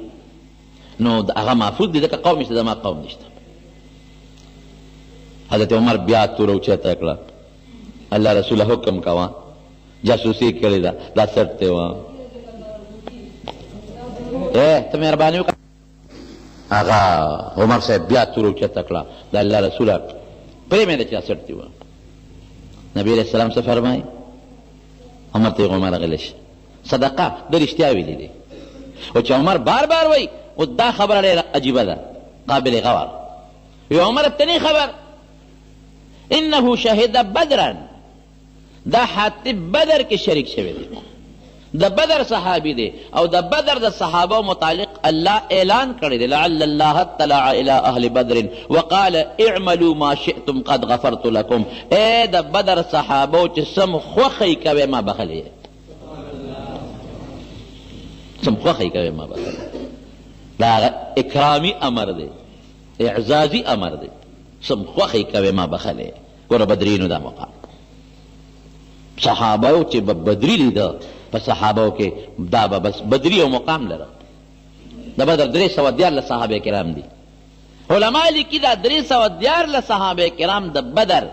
نو هغه محفوظ دي ځکه قوم نشته زما قوم نشته حضرت عمر بیا توره اوچته کړه الله رسوله حکم کوه جاسوسي کړې ده دا سټ دی وه ته مهرباني وکړه هغه عمر صاحب بیا توره اوچته کړه د الله رسوله پرېمېده چې دا سټ دی وه نبي علیه السلام څه فرمایي عمر ته یې عمر غلی شه صدقه ده رښتیا ویلي دی او چې عمر بار بار وایي اوس دا خبره ډېره عجیبه ده قابل غور وی عمر ته نه خبر انه شهد بدرا دا حاتب بدر کې شریک شوی دی د بدر صحابي دی او د بدر د صحابه متعلق الله اعلان کړی دی لعل الله اطلع الى اهل بدر وقال اعملوا ما شئتم قد غفرت لكم. اے د بدر صحابه چې سم خوخی کوي ما بخلی، سم خوخی کوي ما بخلی. دا اکرامی امر دی، اعزازی امر دی، سم خوخی کوي ما بخلی. ګوره بدرینو دا مقام صحابه چې بدری لیده په صحابو کې دا به بس بدری او مقام لره. د بدر 314 صحابه کرام دي. علما لیکي دا 314 صحابه کرام د بدر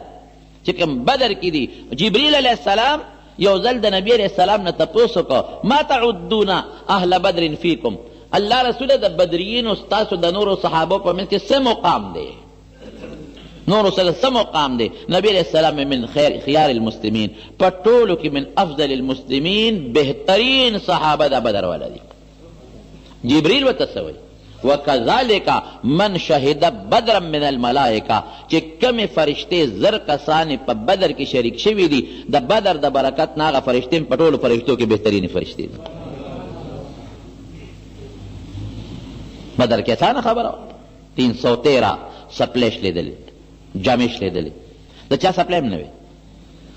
چې کوم بدر کې دي. جبریل علیه السلام یو ځل د نبی علیه السلام نه تپوس وکړه ما تعدون اهل بدر فیکم، الله رسوله د بدریینو ستاسو د نورو صحابو په منځ کې څه مقام دی؟ نورو سره څه مقام دی؟ نبی علیہ السلام من خیار المسلمین، په ټولو کې من افضل المسلمین بهترین صحابه د بدر والا دي. جبریل ورته څه وایي؟ وکذالک من شهد بدرا من الملائکه، چې کمې فرشتې زر کسانې په بدر کې شریک شوي دي د بدر د برکت نه هغه فرشتې په ټولو فرشتو کې بهترینې فرشتې دي. بدر کې اسانه خبره 313 سپلې شلیدلې، جامې شلیدلې، د چا سپلی هم نه وي.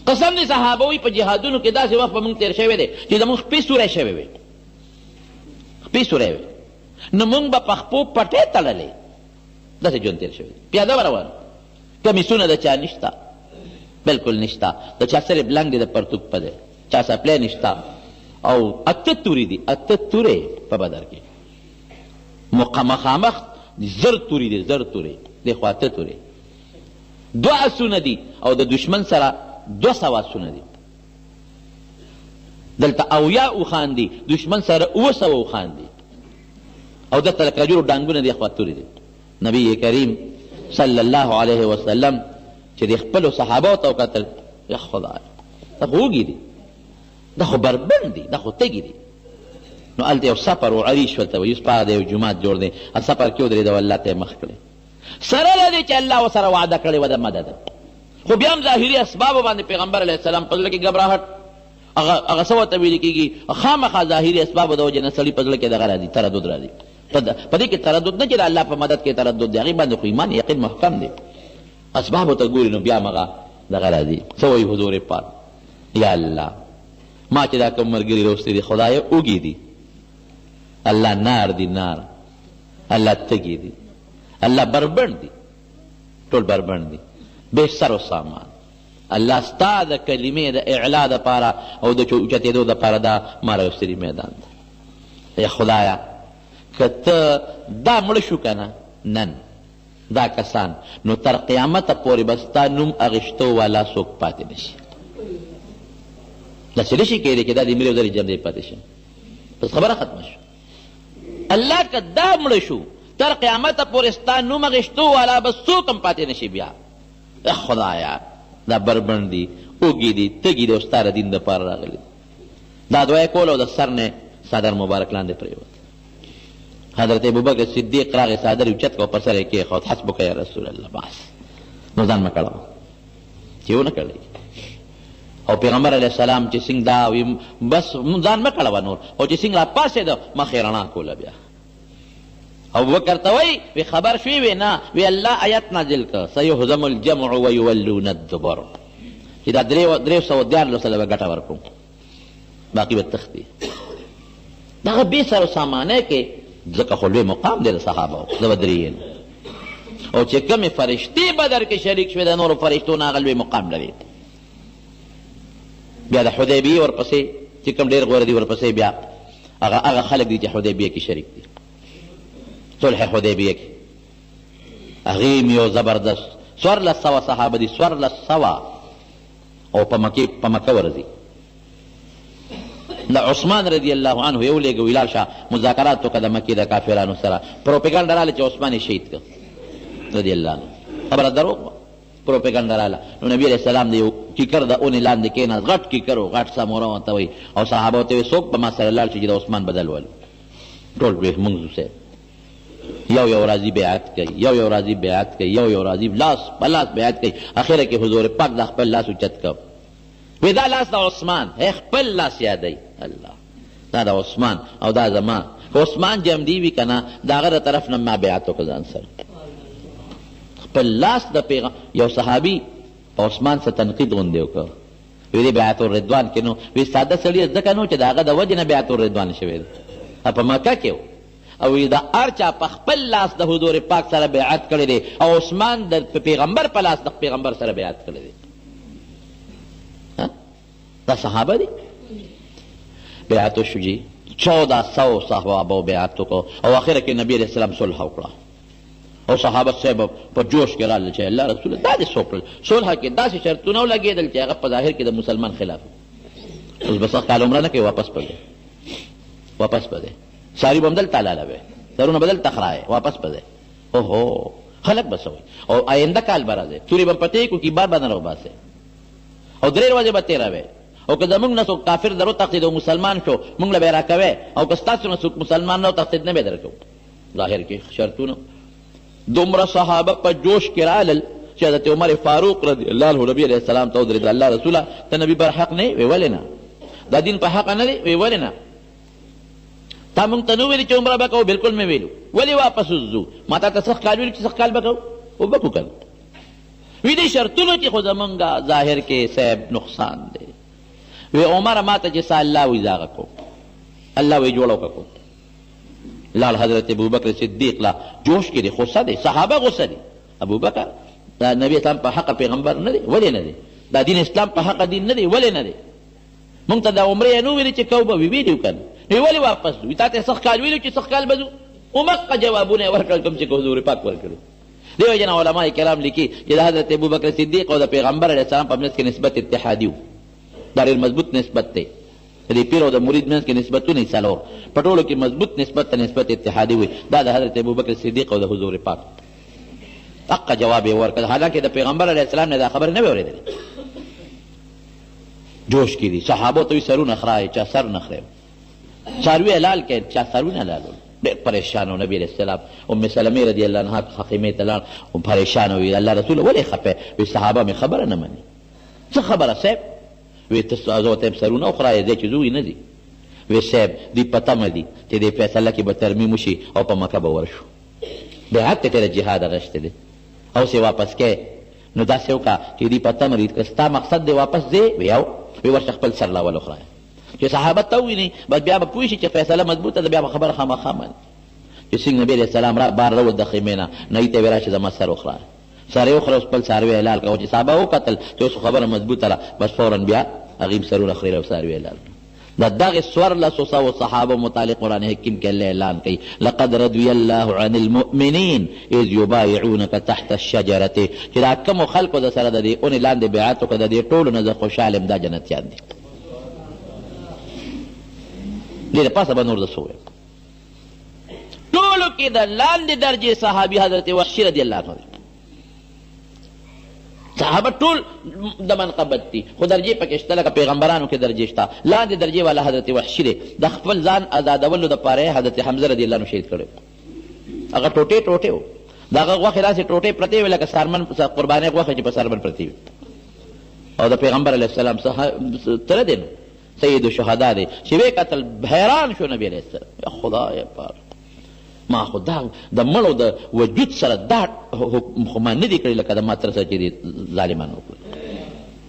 قسم دی صحابه وي په جهادونو کې داسې وخت په موږ تېر شوی دی چې زموږ خپې سوری شوی وي، خپې سوری وي، نو موږ به په خپو پټۍ تړلې، داسې ژوند تېر شوی دی. پیاده به روان، کمیسونه د چا نشته، بلکل نشته، د چا صرف لنګ دی د پرتوګ په دی، چا سپلی نشته. او 8 تورې دي، 8 تورې په بدر کې مخامخ زر تورې دي، زر تورې دی خو 8 تورې. 2 آسونه دي او د دشمن سره 200 آسونه دي. دلته 80 اوښان دي، دشمن سره 200 اوښان دي. او دلته د کجورو ډانګونه دي خو 8 تورې دي. نبی کریم صلی الله علیه وسلم چې د خپلو صحابو ته وکتل، یا خدای دا خو وږي دي، دا خو بربند دي، دا خو تږي دي. نو هلته یو سفر و عریش ورته وایي، اوس په هغه د یو جومات جوړ دی، سفر کې ودرېده او الله ته یې مخ کړی، سره له دې چې الله ورسره وعده کړې وه د مدد. خو بیا هم ظاهري اسبابو باندې پیغمبر علیه السلام په زړه کې ګبراهټ، هغه څه ورته ویل کېږي، خامخا ظاهري اسبابو د وجې نه سړي په زړه کې دغه راځي، تردد راځي. په دې کې تردد نه چې د الله په مدد کې تردد دی، هغې باندې خو ایمان یقین محکم دی. اسبابو ته ګوري نو بیا مغه دغه راځي. څه وایي حضور پاک؟ یا الله ما چې دا کوم ملګري روستې دي خدایه اوږي دي، الله نار دي نار، الله تږي دي، الله بربند دي، ټول بربند دي، بے سر و سامان. الله ستا د کلمې د اعلا دپاره او د اوچتېدو دپاره دا ما راوستلي میدان دی. ای خدایه که ته دا مړه شو که نه نن دا کسان، نو تر قیامته پورې به ستا نوم اخیستو والا څوک پاتې نه شي. داسې نه شي کېدی چې دا د مړي او درې جمدې پاتې شي، بس خبره ختمه شو. الله که دا مړه شو تر قیامته پورې ستا نوم اخیستو والا به څوک هم پاتې نه شي. بیا خدایه دا بربند دي، اوږې دي، تږي دي او ستا د دین دپاره راغلي. دا دعا یې کوله او د سر نه څادر مبارک لاندې پرېوت. حضرت ابوبکر صدیق راغی، څادر یې اوچت کړ او په سر یې کېښود، حسبک یا رسول الله، بس نو ځان مه کړه چې ونه کړی. او پیغمبر علیه السلام چې څنګه دا وي بس ځان مه کړه نور، او چې څنګه راپاڅېده مخ یې رڼا کوله. بیا ابوبکر ته وایي خبر شوې وې نه؟ وی الله آیت نازل کړ سیهزم الجمع ویولون الدبر، چې دا 314 به ګټه ورکړو، باقي به تښتي. دغه بې سر و سامانه کې ځکه خو لوی مقام دی د صحابو د بدریین، او چې کومې فرشتې بدر کې شریک شوې د نورو فرشتو نه هغه لوی مقام لري. بیا د حدیبیې ورپسې چې کوم ډېر غوره دي ورپسې بیا هغه خلک دي چې حدیبیې کې شریک دي. صلح حدیبیه کې هغې م یو زبردست 1400 صحابه دي، 1400 او په مکه ورځي. د عثمان رضی الله عنه یو لېږه ویلال شه مذاکرات وکړه د مکې د کافرانو سره، پروپیګنډه راله چې عثمان یې شهید کړ رضی الله عنه. خبره دروغ وه، پروپیګنډه راله. نو نبي علیه السلام د یو کیکر د اونې لاندې کېناست، غټ کیکر و، غټ ساموره ورته وایي، او صحابه ورته وایي څوک به ما سره لاړ شي چې د عثمان بدل ولو. ټول مونږ صاحب یو راځي بیعت کوي، یو راځي بیعت کوي، یو راځي لاس په لاس بیعت کوي. اخره کې حضور پاک د خپل لاس اوچت کړ، وی دا لاس د عثمان، خپل لاس یادوي. الله دا د عثمان او دا زما که عثمان جمدي وي که نه د هغه د طرف نه ما بیعت وکړه ځان سره خپل لاس د پیغام یو صحابي په عثمان څه تنقید غوندې وکړ وی بیعت الرضوان کې نو وی ساده سړي ځکه نو چې د هغه د وجې نه بیعت الرضوان شوی دی په مکه کې او وی د هر چا په خپل لاس د حضور پاک سره بیعت کړی دی او عثمان د پیغمبر په لاس د پیغمبر سره بیعت کړی دی دا صحابه دی بیعت وشو جی 1400 صحابه بیعت وکړو او آخره کې نبی علیہ السلام صلح وکړه او صحابه صاحب په جوش کې راغله چې الله رسول دا دې څه وکړل صلح کې داسې شرطونه ولګېدل چې هغه په ظاهر کې د مسلمان خلاف اوس به سخت کال عمره نه کوي واپس پدې ساری به هم دلته لاله وی سرونه به دلته خرایې واپس پدې اوهو خلک به څه وایي او آینده کال به راځي تورې به پتې کو کیبار به نه راوباسې او 3 ورځې به تېروې او که زمونږ نه څوک کافر در وتښتېد او مسلمان شو مونږ له به یې راکوې او که ستاسو نه څوک مسلمان نه وتښتېد نه به یې درکوو ظاهر کې شرطونه دومره صحابه په جوش کې رالل چې حضرت عمر فاروق رضی الله عنه نبی علیہ السلام ته ودرېد الله رسوله ته نبی پر حق نه وی ولې نه دا دین په حق نه دی وی ولې نه تا مونږ ته نه ویلي چې عمره به کوو بلکل مې ویلو ولې واپس وځو ما تا ته سخت کال ویلو چې سخت کال به کوو او به کوو که وی دې شرطونو کې خو زمونږ ظاهر کې صاحب نقصان دی وی عمر ما ته چې څه الله وی زاغه کو الله وی جوړه وکړو لال حضرت ابوبکر صدیق لا جوش کې دي غصه دي صحابه غصه دي ابوبکر دا نبی اسلام په حق پیغمبر نه دی ولې نه دی دا دین اسلام په حق دین نه دی ولې نه دی مونږ ته د عمرې نو ویلي چې کو به ویډیو کړ نو ولې واپس وي تا ته سخت کال ویلو چې سخت کال بزو اومقه جوابونه ورکړل کوم چې حضور پاک ورکړو دیو جن علماء کرام لیکي چې د حضرت ابوبکر صدیق او د پیغمبر علیه السلام په منځ کې نسبت اتحادي و دا ډېر مضبوط نسبت دی د پیر او د مرید منځ کې نسبتونه یې څلور په ټولو کې مضبوط نسبت ته نسبت اتحادي وي دا د حضرت ابوبکر صدیق او د حضور پاک حق جواب یې ورکړ حالانکه د پیغمبر علیه السلام نه دا خبر نه وي اورېدلې جوش کې دي صحابو ته سرونه خرای چا سر نه خرای څاروي حلال کړي چا سرونه حلال ډېر پریشان و نبی علیہ السلام ام سلمې رضی الله عنها خیمې ته لاړ او پریشان وي الله رسول ولې خفه وي صحابه مې خبره نه مني څه خبره صاحب وی تاسو ته سرونه خورای دې چې زوی نه دي وی صاحب دی پته مدي چې دې فیصله کې به ترمیم وشي او په مکه به ورشو بیعت ته جهاد غشته دي او سی واپس کې نو داسې وکړه چې دې پته مدي که ستا مقصد دې واپس دی ویاو وی ورشه خپل سر لا ول خورای چې صحابه ته ویني بس بیا به پوه شي چې فیصله مضبوطه ده بیا به خبره خامخا مني چې څنګه نبی علیہ السلام را بار راوت د خیمې نه نه ته ویرا چې زما سر وخورای سر یې وخوره اوس خپل څاروي حلال کړه چې صحابه وکتل چې اوس خبره مضبوطه ده بس فورا بیا هغې سرونه خرېل او څاروي حلال د دغې 1400 صحابه متعلق قرآن حکیم کې الله اعلان کوي لقد رضي الله عن المؤمنین اذ یبایعونک تحت الشجرة چې دا کومو خلکو د سره د دې اونې لاندې بیعت وکړه د دې ټولو نه زه خوشحال یم دا جنتیان دي دې دپاسه به نور زه څه ووایم ټولو کې د لاندې درجې صحابي حضرت وحشي رضی الله عنه صحابه ټول د منقبت دي خو درجې پکې شته لکه پیغمبرانو کې درجې شته لاندې درجې والا حضرت وحشي دی د خپل ځان ازادولو دپاره حضرت حمزه رضی الله عنه شهید کړی هغه ټوټې و د هغه غوښې داسې ټوټې پرتې وې لکه څارمن قربانۍ غوښې چې په څارمن پرتې وي او د پیغمبر علیه السلام تره دی نو سید الشهدا دی چې ویې کتل حیران شو نبي علیه السلام یا خدای پاک ما خو دا د مړو د وجود سره دا خو ما نه دي کړي لکه د ما تر سره چې دي ظالمان وکړي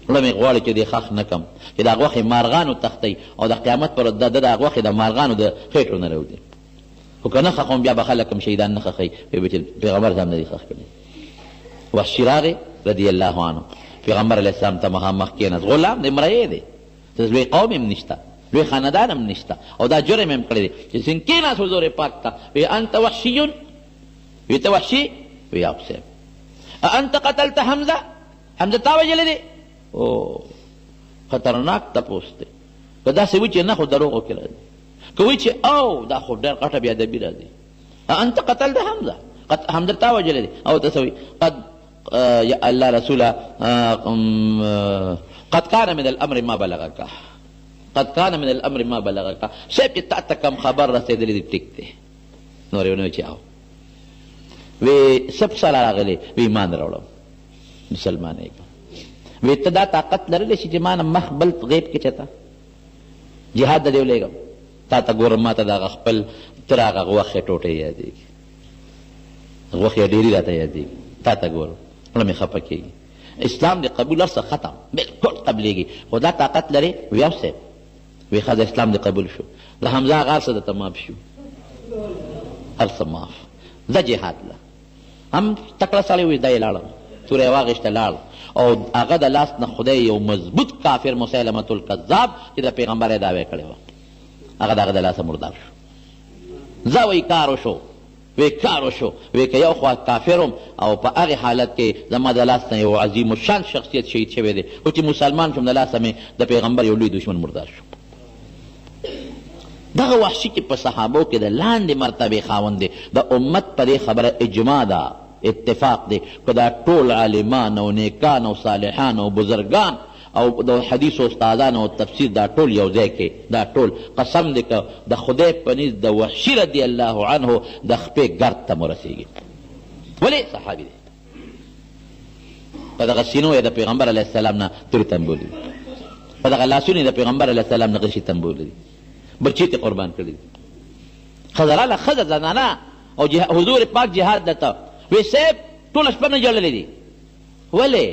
زړه مې غواړي چې دې ښخ نه کړم چې د هغه غوښې مارغانو تښتئ او د قیامت پر ورځ د هغه غوښې د مارغانو د خېټو نه راوځي خو که نه ښخوم بیا به خلک هم شهیدان نه ښخوي چې پیغمبر صاحب نه دي ښخ کړي وحشي راغی رضی الله عنه پیغمبر علیه السلام ته مخامخ کېناست غلام دی مریی دی لوی قوم هم نشته لوی خاندان هم نشته او دا جرم هم کړی دی چې څنګه کېناست حضور پاک ته وی انت وحشي وی ته وحشي وی او صاحب انت قتلت حمزه حمزه تا وژلی دی او خطرناک تپوس دی که داسې وي چې نه خو دروغ وکړي راځي که وایي چې او دا خو ډېر غټه بېادبي راځي انت قتلت حمزه حمزه تا وژلی دی او ته څه وایي قد یا الله رسوله قد كان من الامر ما بلغك قد كان من الامر ما بلغك صاحب چې تا ته کوم خبر رسېدلی دی ټیک دی نور یې ونه چې او وی سب سره راغلی وی ایمان راوړم مسلمان یې وی ته دا طاقت لرلی چې ما نه مخ بل غیب کې چېته جهاد د دې ولېږم تا ته ګورم ما ته د هغه خپل تر هغه غوښې ټوټې یادېږي، غوښې ډېرې راته یادېږي. تا ته ګورم زړه مې خفه کېږي. اسلام د قبول هر څه ختم بلکل قبلېږي، خو دا طاقت لرې ویو صاحب وی ښه د اسلام د قبول شو، د حمزه هغه هر څه درته معاف شو، هر څه معاف. ځه جهاد له هم تکړه سړی وي، دی لاړم توره یې واغېسته لاړ، او هغه د لاس نه خدای یو مضبوط کافر مسیلمة الکذاب چې د پیغمبر یې دعوی کړې وه، هغه د هغه د لاسه مردار شو. ځه وی کار وشو، وی کار وشو، وی که یو خوا کافرم او په هغې حالت کې زما د لاس نه یو عظیم الشان شخصیت شهید شوی دی، خو چې مسلمان شوم د لاسه مې د پیغمبر یو لوی دشمن مردار شو. دغه وحشي کې په صحابو کې د لاندې مرتبې خاوند دی. د امت په دې خبره اجماع ده، اتفاق دی که دا ټول عالمان او نیکان او صالحان او بزرگان او د حدیث او استادان او تفسیر دا ټول یو ځای کې، دا ټول قسم دی که د خدای په نزد د وحشي رضی الله عنه د خپې ګرد ته مرسېږي. ولې صحابي دی، په دغه سینو یې د پیغمبر علیه السلام نه تورې تنبولې دي، په دغه لاسونو یې د پیغمبر علیه السلام نه غشي تنبولې دي، بچی ته قربان کړي دي. ښځه راله ښځه زنانه او حضور پاک جهاد دته وی صاحب ټوله شپه نه جړلې دي. ولې؟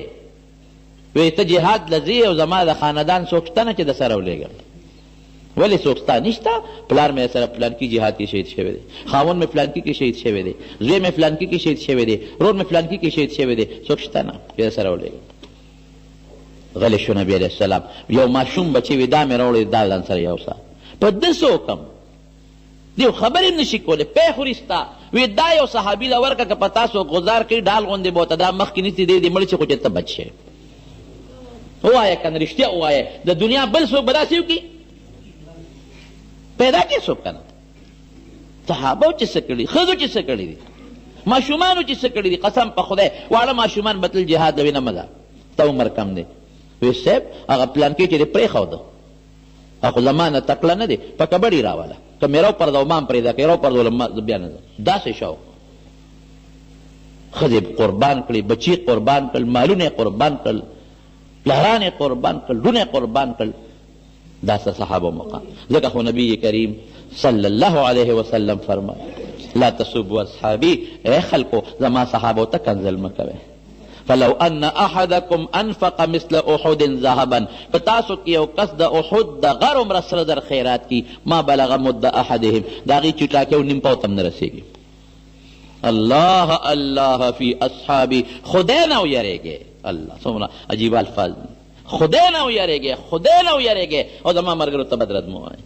وی ته جهاد له ځې او زما د خاندان څوک شته نه چې د سره ولېږم. ولې څوک ستا نشته؟ پلار مې سره فلانکي جهاد کې شهید شوی دی، خاوند مې فلانکي کې شهید شوی دی، زوی مې فلانکي کې شهید شوی دی، ورور مې فلانکي کې شهید شوی دی، څوک شته نه چې د سره ولېږم. غلی شو نبي علیه السلام. یو ماشوم بچی وي دا مې راوړی دا ځان سره یوسه، په ده څه وکړم؟ دیو خبر هم نشي کولی، پی خوري ستا. وی دا یو صحابي له ورکه که په تاسو غزار کوي ډال غوندې به ورته دا مخکې نیسي دی مړ شي، خو چې ته بچ شې. ووایه که نه رښتیا ووایه، د دنیا بل څوک به داسې وکړي؟ پیدا کړي څوک که نه؟ صحابو چې څه کړي، ښځو چې څه کړي دي، ماشومانو چې څه کړي دي، قسم په خدای واړه ماشومان به تل جهاد لوي نه مزه، ته عمر کم دی. وی صاحب هغه پلانکې چې دی پرېښوده، اخو زمانه تکړه نه دی، په کبډي راوله، که مې رو پرده ما هم پرېږده، که یې رو پرده بیا نه ده. داسې شو ښځې قربان کړي، بچي قربان کړل، مالونه یې قربان کړل، پلاران یې قربان کړل، لونه یې قربان کړل. دا صحابه مقام. ځکه خو نبی کریم صلی الله علیه وسلم فرمایي لا تسبوا اصحابي، ای خلکو زما صحابو ته کنځل مه کوئ. فلو ان احدکم انفق مثل احد ذهبا، په تاسو کې یو کس د احد د غر عمره سره در خیرات کی، ما بلغ مد احدهم، د هغې چټاکې او نیم پاو ته هم نه رسېږي. الله الله فی اصحابي، خدای نه ویریږئ. الله څومره عجیب الفاظ دي. خدای نه ویریږئ، خدای نه ویریږئ، او زما ملګرو ته بد رد مه وایئ.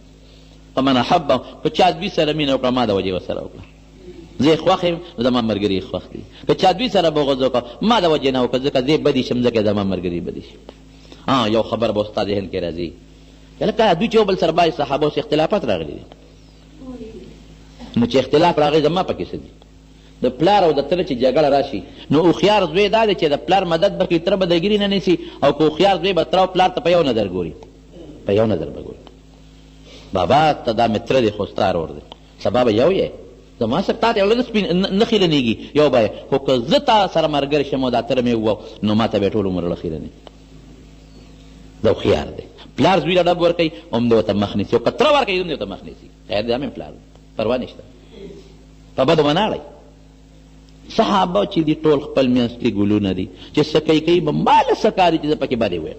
فمن احبه، که چا دوی سره مینه وکړه ما د وجې ورسره وکړه، زه یې خوښ یم نو زما ملګري یې خوښ دي. که چا دوی سره بغض وکړه ما د وجې نه وکړه، ځکه زه بدي شم ځکه زما ملګري بدي شي. یو خبر به ستا ذهن کې راځي، لکه دوی چې یو بل سره باندې صحابو سره اختلافات راغلي دي، نو چې اختلاف راغی زما پکې څه دي؟ د پلار او د تره چې جګړه راشي، نو هوښیار زوی دا دی چې د پلار مدد به کوي، تره به د ګیري نه نیسي، او که هوښیار زوی به تره او پلار ته په یو نظر ګوري، په یو نظر به ګوري. بابا ته دا مې تره دی خو ستا ورور دی، سبا به یو یې، زما سره تا ته یو نه خیرنېږي، یو به یې، خو که زه تا سره ملګری شم او دا تره مې ووه نو ما ته به یې ټول عمر له خیرنې. دا هوښیار دی. پلار زوی له ډب ورکوي هم دې ورته مخ نیسي، او که تره ورکوي هم دې ورته مخ نیسي، خیر دی دا مې پلار دی، پروا نشته، په بدو ونه اړئ. صحابه چې دي ټول خپل منځ کې ګلونه دي، چې څه کوي به ماله څه کاري چې زه پکې بدې ویم.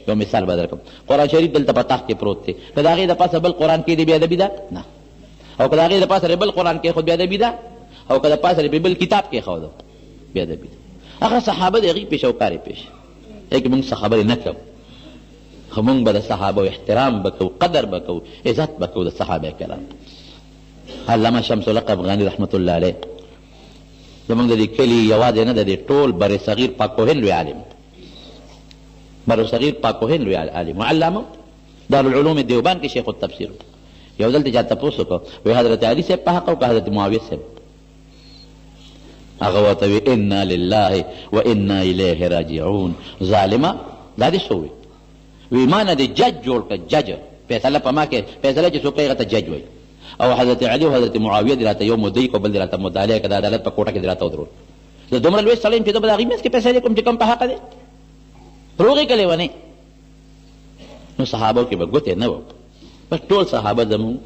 یو مثال به درکړم، قرآن شریف دلته په تخت کې پروت دی، که د هغې د پاسه بل قرآن کې دی بې ادبي ده؟ نه. او که د هغې د پاسه بل قرآن کې خود بې ادبي ده، او که د پاسه بل کتاب کې خود بې ادبي ده. هغه صحابه د هغې پیش او کارې پیش، که موږ څه خبرې نه کوو، خو موږ به د صحابه احترام به کوو، قدر به کوو، عزت به کوو د صحابه کرام. علامه شمس الحق افغاني رحمت الله علیه زمونږ د دې کلي یوازې نه د دې ټول بر صغیر پاکوهند لوی عالم، بر صغیر پاکوهند لوی عالم علامه، دارالعلوم دیوبند کې شیخ التفسیر. یو ځل ته چا تپوس وکړو، وایي حضرت علي صاحب په حق او که حضرت معاویه صاحب؟ هغه ورته وایي انا لله و انا الیه راجعون. ظالمه دا دې څه وایي؟ وایي ما نه دې جج جوړ کړه، جج فیصله په ما کې، فیصله چې څوک کوي هغه ته جج وایي. او حضرت علی او حضرت معاویه دې راته یو مدعي کو، بل دې راته مدعا علیه که د عدالت په کوټه کې دې راته ودرول. زه دومره لوی سړی یم چې زه به د هغې منځ کې فیصلې کوم چې کوم په حقه دی؟ روغ یې کړې ونې. نو صحابو کې به ګوتې نه وه، بس ټول صحابه زمونږ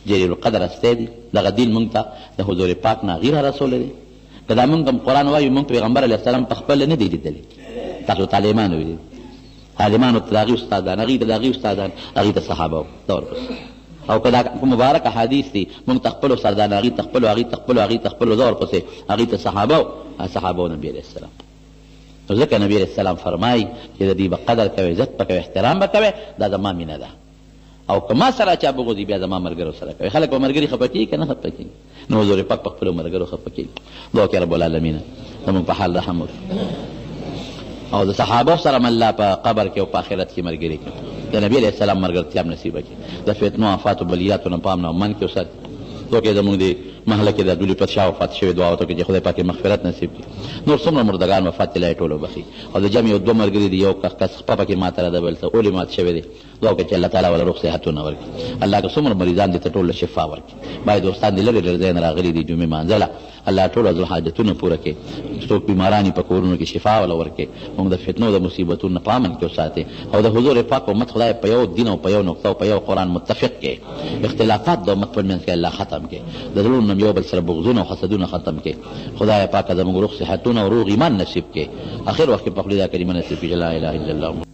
جلیل القدر استی دی دغه دین مونږ ته د حضور پاک نه غیره رسولی دی که دا مونږ هم قرآن وایو مونږ پیغمبر علیه السلام په خپله نه دی لیدلی تاسو ته عالمانو ویلي عالمانو ته د هغې استادان هغې ته د هغې استادان هغې ته صحابه وو دا ورپسې او که دا مبارک احادیث دي مونږ ته خپلو سردان هغې ته خپلو هغې ته خپلو هغې ته خپلو دا ورپسې هغې ته صحابه وو صحابه نبي علیه السلام نو ځکه نبي علیه السلام فرمایي چې د دې به قدر کوئ عزت به کوئ احترام به کوئ دا زما مینه ده او که ما سره چا بغضي بیا زما ملګرو سره کوي خلک به ملګري خفه کېږي که نه خفه کېږي نو حضور پاک په خپلو ملګرو خفه کېږي دعا وکړئ رب العالمینه زموږ په حال رحم وکړي او د صحابو سره م الله په قبر کې او په آخرت کې ملګري کړي د نبي علیه السلام ملګرتیا م نصیبه کړي د فتنو آفاتو بلیاتو نه پام نه من کې وساتي وکړئ زموږ د محله کې د ډولي پر شا وفات شوي دعا ورته وکړي چې خدای پاک مغفرت نصیب کړي نور څومره مردګان وفات دي ټولو بخي او د جمع یو دوه ملګري دي یو کس خپه پکې ماته راده بل څه اولې مات شوی دی دعا وکړئ چې الله تعالی وله روغ صحتونه ورکړي الله که څومره مریضان دي ته ټول له شفا ورکړي باید دوستان دي لرې لرې ځای نه راغلي دي جمعې مانځله الله ټول ازل حاجتونه پوره کړي څوک بیماران په کورونو کې شفا وله ورکړي موږ د فتنو د مصیبتونو په امن کې وساتي او د حضور پاک امت خدای په یو دین او په یو نقطه او په یو قرآن متفق کړي اختلافات د امت په منځ کې الله ختم کړي د زړونو نه یو بل سره بغضونه او حسدونه ختم کړي خدای پاک زموږ روغ صحتونه او روغ ایمان نصیب کړي اخر وخت کې په خپل دا کلمه نصیب کړي لا اله الا الله